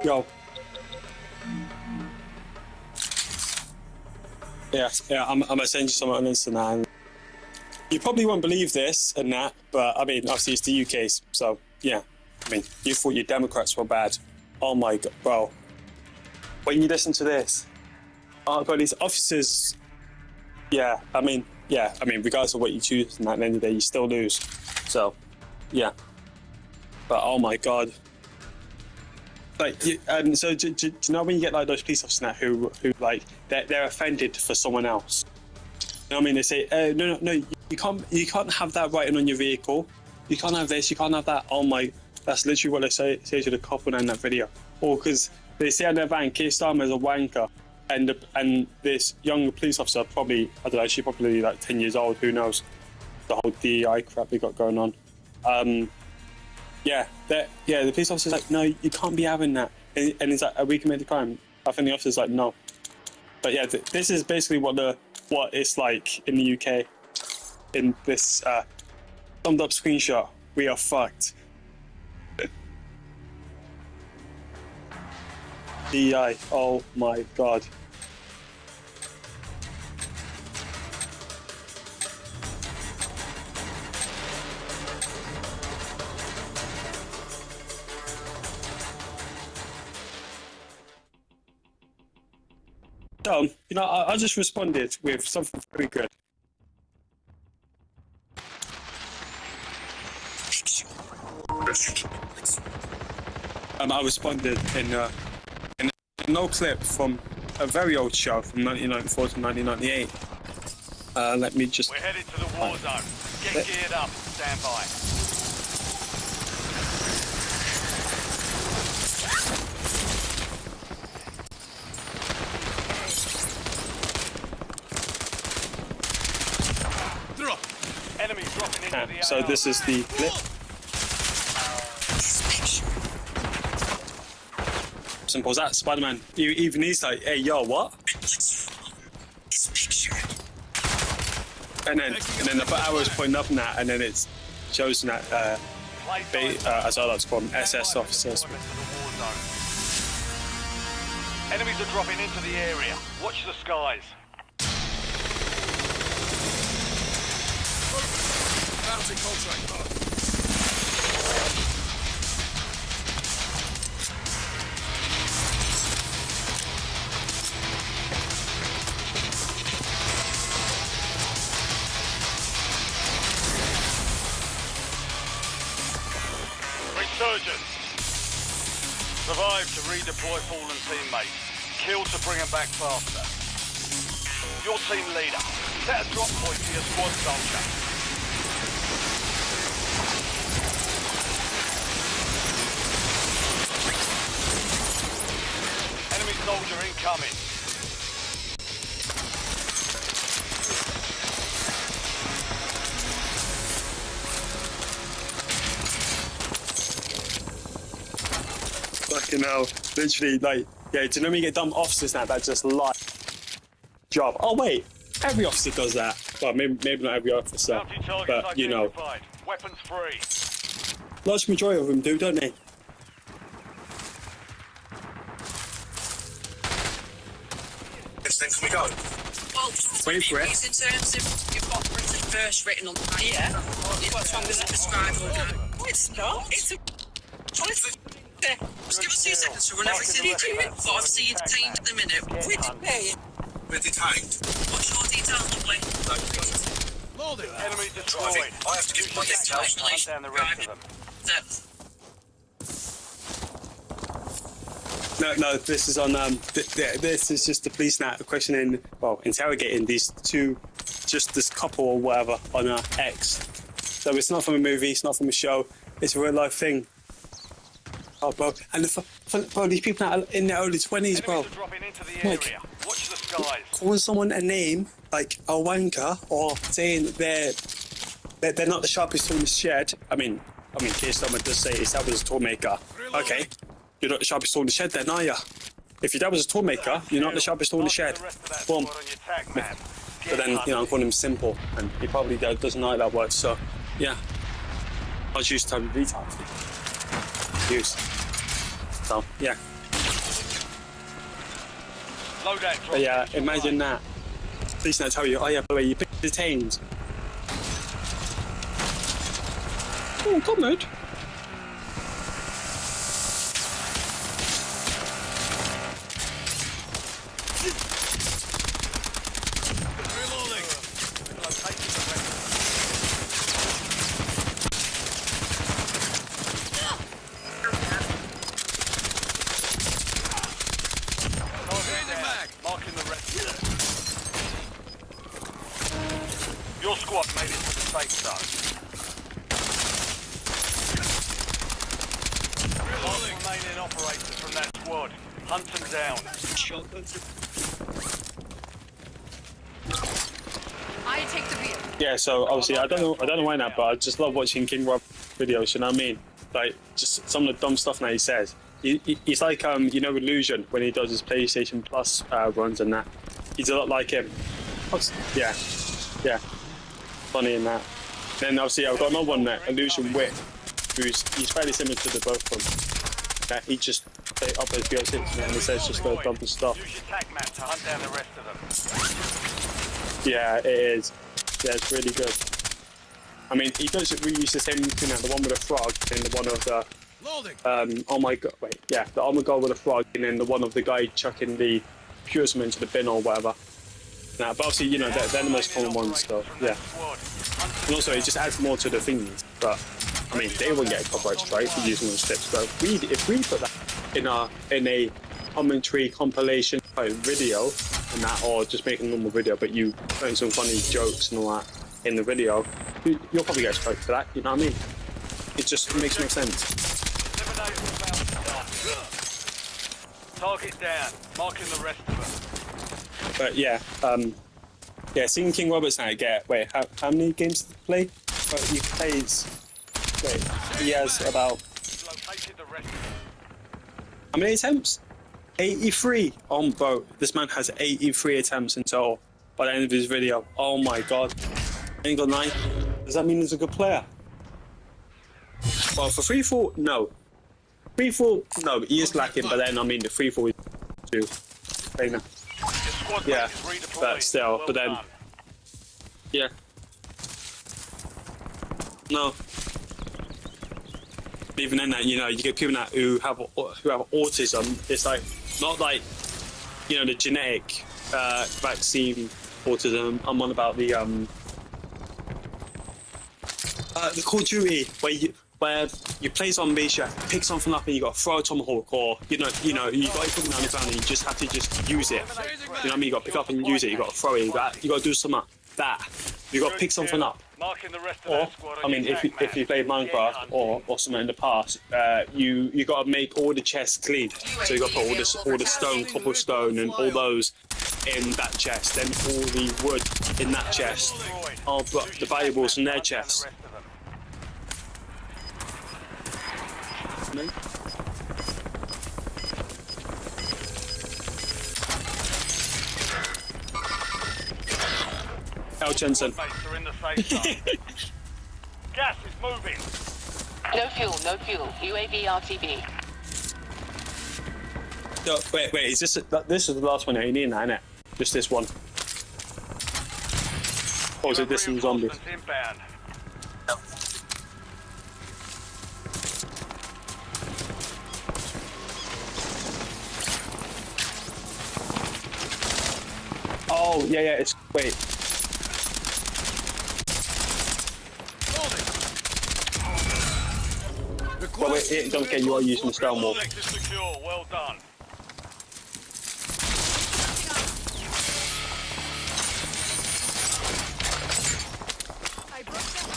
[SPEAKER 8] Yo. Yeah, I'm gonna send you something on Instagram. And you probably won't believe this and that, but I mean, obviously it's the UK, so yeah. I mean, you thought your Democrats were bad. Oh my god, bro. When you listen to this, oh god, these officers. Yeah, I mean, regardless of what you choose, and at the end of the day, you still lose. So, yeah. But oh my god. Like, so do you know when you get like those police officers now who like they're offended for someone else? You know what I mean? They say, no, you can't have that writing on your vehicle. You can't have this. You can't have that. Oh my, that's literally what they say to the couple in that video. Or because they say on their van, Keir Starmer's a wanker, and this young police officer probably, I don't know, she's probably like 10 years old. Who knows? The whole DEI crap we got going on. The police officer's like, no, you can't be having that. And he's like, are we committed a crime? I think the officer's like, no. But yeah, this is basically what it's like in the UK. In this summed up screenshot, we are fucked. DI, oh my god. So, you know, I just responded with something very good. I responded in an old clip from a very old show from 1994 to 1998. Let me just...
[SPEAKER 1] We're headed to the war zone. Get geared up. Stand by. Enemies dropping into the
[SPEAKER 8] so
[SPEAKER 1] AR.
[SPEAKER 8] this is the clip. Simple as that. Spider-Man, even he's like, hey, yo, what? And then the arrow's pointing up in that, and then it shows in that, as I like to call them, SS officers.
[SPEAKER 1] Enemies are dropping into the area. Watch the skies.
[SPEAKER 2] Bouncing contract.
[SPEAKER 1] Resurgence. Survive to redeploy fallen teammates. Kill to bring them back faster. Your team leader. Set a drop point for your squad soldier. Enemy soldier incoming.
[SPEAKER 8] Fucking hell. Literally, like, yeah, do you know when you get dumb officers now that just like job? Oh, wait. Every officer does that. Well, maybe not every officer,
[SPEAKER 1] Bounty targets
[SPEAKER 8] but, you know,
[SPEAKER 1] identified. Weapons free.
[SPEAKER 8] large majority of them do, don't they?
[SPEAKER 2] Then can we go?
[SPEAKER 3] Well,
[SPEAKER 8] Wait for it.
[SPEAKER 3] in terms of you've got Britain first written on the yeah. What's wrong with the prescribed order? No, it's not. It's a... Honestly, just give us 2 seconds to run everything you do. But obviously you're detained at the minute. We're detained.
[SPEAKER 2] We're detained.
[SPEAKER 3] What's your details, lovely?
[SPEAKER 2] Loading.
[SPEAKER 1] Enemy destroyed.
[SPEAKER 2] I have to give my details.
[SPEAKER 1] Hunt down the rest of them.
[SPEAKER 8] No, this is on, this is just the police now questioning, well, interrogating these two, just this couple or whatever on X. So it's not from a movie, it's not from a show, it's a real life thing. Oh, bro, and bro, these people are in their early 20s, bro.
[SPEAKER 1] Enemies are dropping into the area.
[SPEAKER 8] Like,
[SPEAKER 1] Watch the skies.
[SPEAKER 8] calling someone a name, like a wanker, or saying they're not the sharpest tool in the shed. I mean, Keir Starmer does say his dad was a tool maker. Okay, you're not the sharpest tool in the shed then, are you? If your dad was a tool maker, you're not the sharpest tool in the shed. Boom. But then, you know, I'm calling him simple, and he probably doesn't like that word, so, yeah. I was used to retard. Used. So, yeah.
[SPEAKER 1] Loadout drop.
[SPEAKER 8] But yeah, imagine that. Police now tell you, oh yeah, by the way, you picked detained. Oh, comrade.
[SPEAKER 2] Reloading.
[SPEAKER 1] Located the rest.
[SPEAKER 2] Changing back.
[SPEAKER 1] Marking the rest. Your squad made it to the safe zone. Last remaining operators from that squad. Hunt them down.
[SPEAKER 4] I take the wheel.
[SPEAKER 8] Yeah, so obviously I don't know why not, but I just love watching King Rob videos. You know what I mean? Like just some of the dumb stuff that he says. He's like you know, Illusion when he does his PlayStation Plus runs and that. He's a lot like him. Yeah, funny in that. Then obviously I've got another one there, Illusion Wit, he's fairly similar to the both of them. Yeah, he just uploads VO6 and he says just go dumb stuff.
[SPEAKER 1] Use your tac map to hunt down the rest of them.
[SPEAKER 8] Yeah, it is. Yeah, it's really good. I mean, he does reuse the same thing, the one with the frog and the one of the
[SPEAKER 2] Loading.
[SPEAKER 8] oh my god, wait, yeah, the oh my god with the frog and then the one of the guy chucking the Purism into the bin or whatever. Nah, but obviously, you know, they're the most common ones, so yeah. And also, it just adds more to the things, but I mean, they wouldn't get a copyright strike for using those clips, but if we put that in a commentary compilation type video and that, or just make a normal video, but you putting some funny jokes and all that in the video, you'll probably get a strike for that, you know what I mean? It just makes no sense.
[SPEAKER 1] Eliminate all bounty. Target down. Marking the rest of them.
[SPEAKER 8] But yeah, seeing King Roberts now get, wait, how many games did he play? Well, he plays, he has about,
[SPEAKER 1] Located the rest of them.
[SPEAKER 8] how many attempts? 83 on boat. This man has 83 attempts in total by the end of his video. Oh my god. Ain't got 9. Does that mean he's a good player? Well, for 3-4, no. 3-4, no, he is lacking, but then, I mean, the 3-4 is 2.
[SPEAKER 1] Your squad
[SPEAKER 8] Yeah,
[SPEAKER 1] mate is redeployed.
[SPEAKER 8] but still,
[SPEAKER 1] Well
[SPEAKER 8] but then,
[SPEAKER 1] done.
[SPEAKER 8] yeah. No. Even in that, you know, you get people that who have autism. It's like not like, you know, the genetic vaccine autism. I'm on about the Call of Duty where you play zombies, you have to pick something up and you got to throw a tomahawk, or you got to put it down the ground and you just have to just use it. You know what I mean? You got to pick up and use it. You got to throw it. You got to do something like that. You got to pick something up.
[SPEAKER 1] Marking the rest of
[SPEAKER 8] Or,
[SPEAKER 1] that squad
[SPEAKER 8] I
[SPEAKER 1] on
[SPEAKER 8] mean,
[SPEAKER 1] your
[SPEAKER 8] if
[SPEAKER 1] tac
[SPEAKER 8] you played
[SPEAKER 1] map.
[SPEAKER 8] Minecraft or something in the past, you got to make all the chests clean. So you got to put all the stone, cobblestone, and all those in that chest. Then all the wood in that chest. Oh, but the valuables in their chest. El Jensen.
[SPEAKER 1] Mates are in the safe zone. Gas is moving.
[SPEAKER 9] No fuel, no fuel. UAV RTB.
[SPEAKER 8] No, wait, is this is the last one that you need now, innit? Just this one. Or is it this and zombies?
[SPEAKER 1] Reinforcements inbound.
[SPEAKER 8] Oh, yeah, it's, wait. Well, wait, don't get you are using the stone wall.
[SPEAKER 1] Objective secure. Well done.
[SPEAKER 4] I broke them.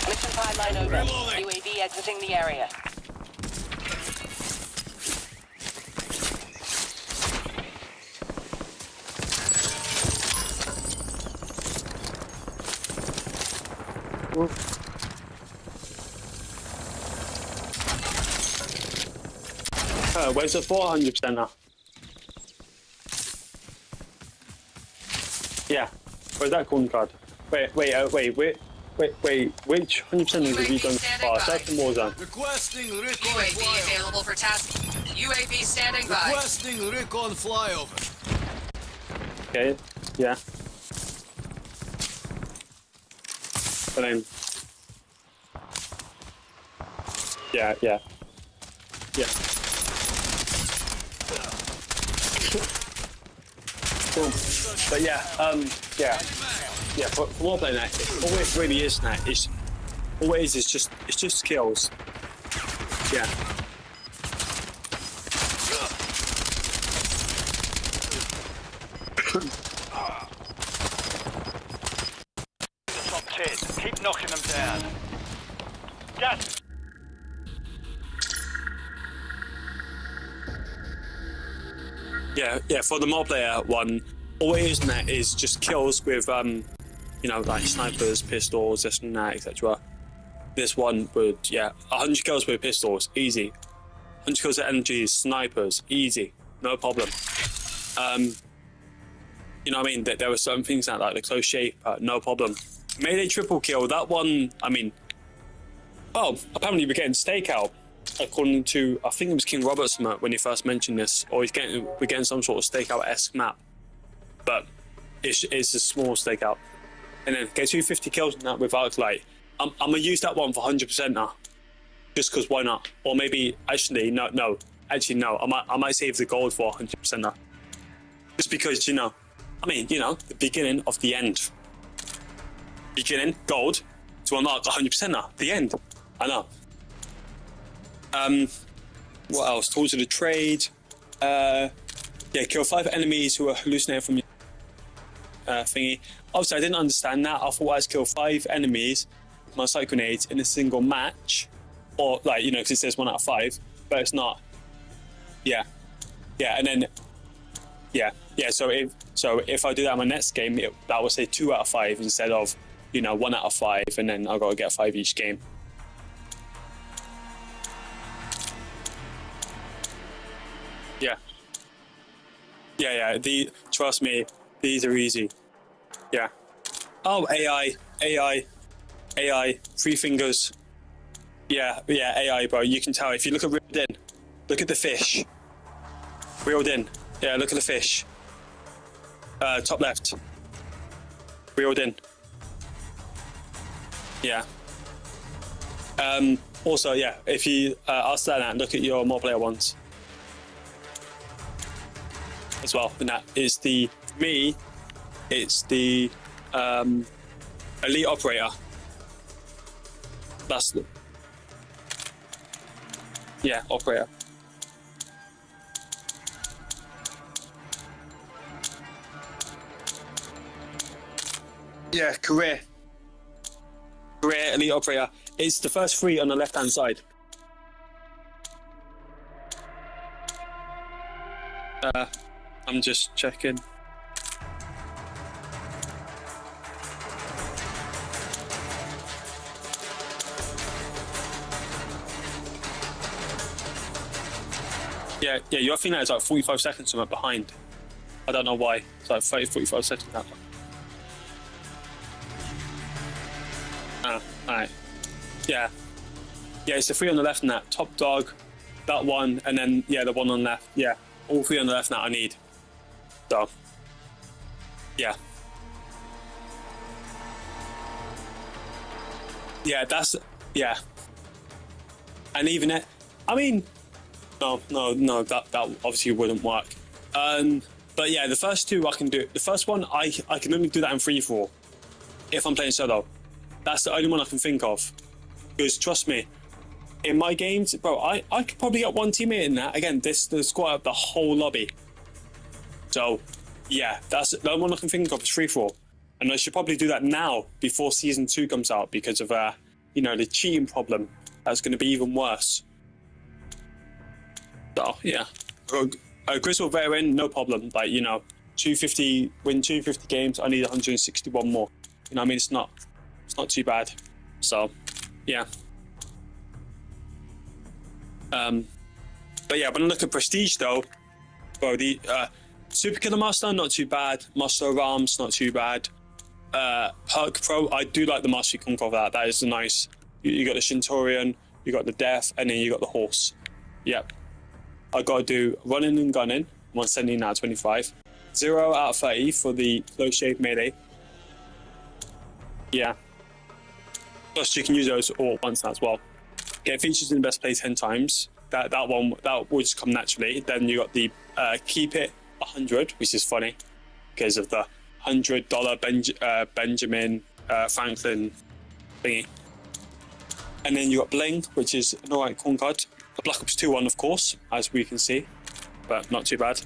[SPEAKER 9] Mission timeline over. UAV exiting the area.
[SPEAKER 8] Where's the 400% now? Yeah. Where's that corn card? Wait. Which 100% have you done so far? That's in Warzone.
[SPEAKER 2] Requesting recon
[SPEAKER 3] UAV
[SPEAKER 2] flyover.
[SPEAKER 3] available for task. UAV standing by.
[SPEAKER 2] Requesting recon flyover.
[SPEAKER 8] Okay, yeah. But then, yeah. Cool. But yeah. For more playing that, all it really is now is always is just skills. Yeah.
[SPEAKER 1] Top 10. Keep knocking them down. Gas.
[SPEAKER 8] Yeah, for the multiplayer one, all it is now is just kills with like snipers, pistols, this and that, etc. This one would 100 kills with pistols, easy. 100 kills with MGs, snipers, easy, no problem. You know what I mean? There were certain things like the close shape, no problem. Melee triple kill, that one, apparently we're getting stakeout. According to, I think it was King Robert's map when he first mentioned this, or we're getting some sort of stakeout-esque map. But it's a small stakeout. And then get 250 kills on that with Arclight. I'm gonna use that one for 100% now. Just because why not? Or maybe, actually, no. I might save the gold for 100% now. Just because, the beginning of the end. Beginning, gold, to unlock 100% now. The end. I know. What else? Tools of the trade. Kill 5 enemies who are hallucinating from your thingy. Obviously, I didn't understand that. I thought I was kill 5 enemies with my sight grenades in a single match, or because it says 1 out of 5, but it's not. Yeah, and then So if I do that in my next game, that will say 2 out of 5 instead of 1 out of 5, and then I've got to get 5 each game. Yeah. Trust me, these are easy. Yeah. Oh, AI. 3 fingers. Yeah, AI, bro. You can tell if you look at reeled in. Look at the fish. Reeled in. Yeah, look at the fish. Top left. Reeled in. Yeah. Also, if you ask that, look at your multiplayer ones as well. And that is it's the elite operator. That's the operator. Yeah, career elite operator. It's the first 3 on the left hand side. I'm just checking. Yeah, your thing now is like 45 seconds from it behind. I don't know why. It's like 30, 45 seconds now. Alright. Yeah, it's the 3 on the left and that. Top dog, that one, and then, the one on the left. Yeah, all 3 on the left now I need. So, yeah. Yeah, and even it, no, that obviously wouldn't work. But yeah, the first 2 I can do. The first one, I can only do that in free for all if I'm playing solo. That's the only one I can think of. Because trust me, in my games, bro, I could probably get 1 teammate in that. Again, the squad up the whole lobby. So, yeah, that's the only one I can think of is free for all. And I should probably do that now before season 2 comes out because of the cheating problem. That's going to be even worse. So yeah, Grizzle veteran, no problem. 250 win 250 games. I need 161 more. It's not too bad. So yeah. But yeah, when I look at prestige though, bro, the Super Killer Master not too bad. Master of Arms not too bad. Perk Pro, I do like the Mastery Conqueror for that. That is nice. You got the Centurion, you got the Death, and then you got the Horse. Yep. I got to do running and gunning, 170 out of 25. 0 out of 30 for the close shave melee. Yeah. Plus you can use those all at once as well. Get features in the best play 10 times. That will just come naturally. Then you got the keep it 100, which is funny because of the $100 Benjamin Franklin thingy. And then you got Bling, which is an alright corn card. The Black Ops 2 one, of course, as we can see, but not too bad.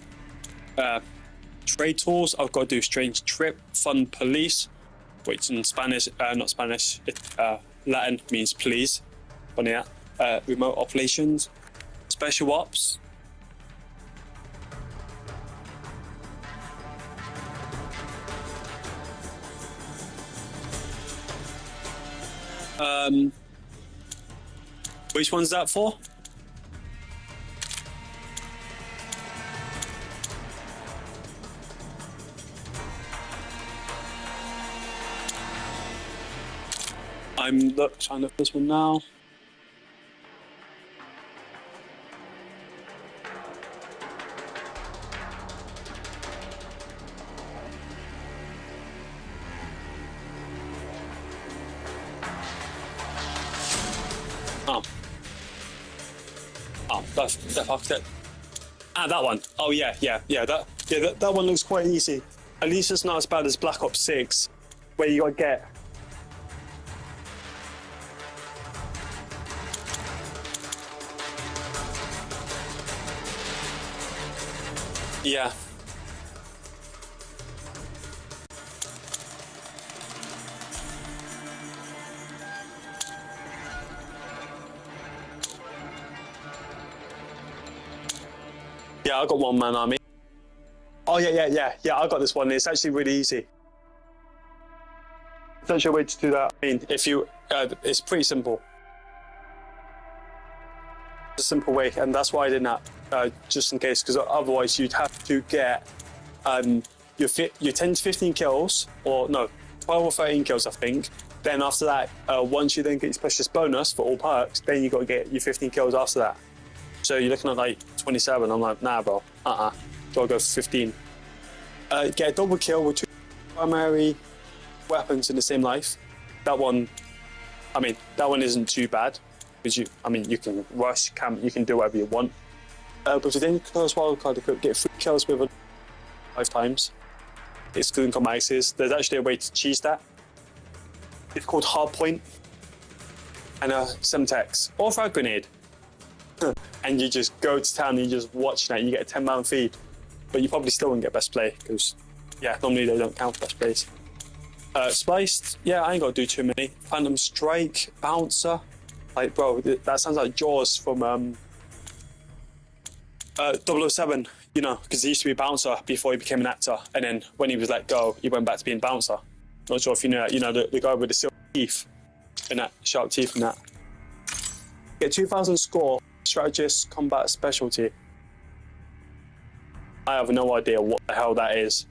[SPEAKER 8] Trade tools, I've got to do Strange Trip, Fun Police, which in Spanish, not Spanish, Latin means please. Funny that. Remote Operations, Special Ops. Which one's that for? I'm trying to look this one now. That one. Oh yeah. That one looks quite easy. At least it's not as bad as Black Ops 6, where you gotta get. Yeah. Yeah, I got one man army. Oh yeah, I got this one. It's actually really easy. It's actually a way to do that. I mean, if you, it's pretty simple. It's a simple way, and that's why I did that, just in case, because otherwise you'd have to get your 10 to 15 kills, or no, 12 or 13 kills, I think. Then after that, once you then get your specialist bonus for all perks, then you got to get your 15 kills after that. So you're looking at like 27. I'm like, nah, bro. Gotta go for 15. Get a double kill with 2 primary weapons in the same life. That one, I mean, that one isn't too bad because you can rush, you can do whatever you want. But with the close wildcard, you could get 3 kills with it 5 times, excluding combat axes. There's actually a way to cheese that. It's called Hardpoint and a Semtex or Frag Grenade. And you just go to town and you just watch that. You get a 10-man feed, but you probably still won't get best play because, yeah, normally they don't count best plays. Spliced, yeah, I ain't got to do too many. Phantom Strike, Bouncer, like, bro, that sounds like Jaws from 007, you know, because he used to be Bouncer before he became an actor, and then when he was let go, he went back to being Bouncer. Not sure if you know that, you know, the guy with the silver teeth and that, sharp teeth and that. Get 2,000 score. Strategist combat specialty. I have no idea what the hell that is.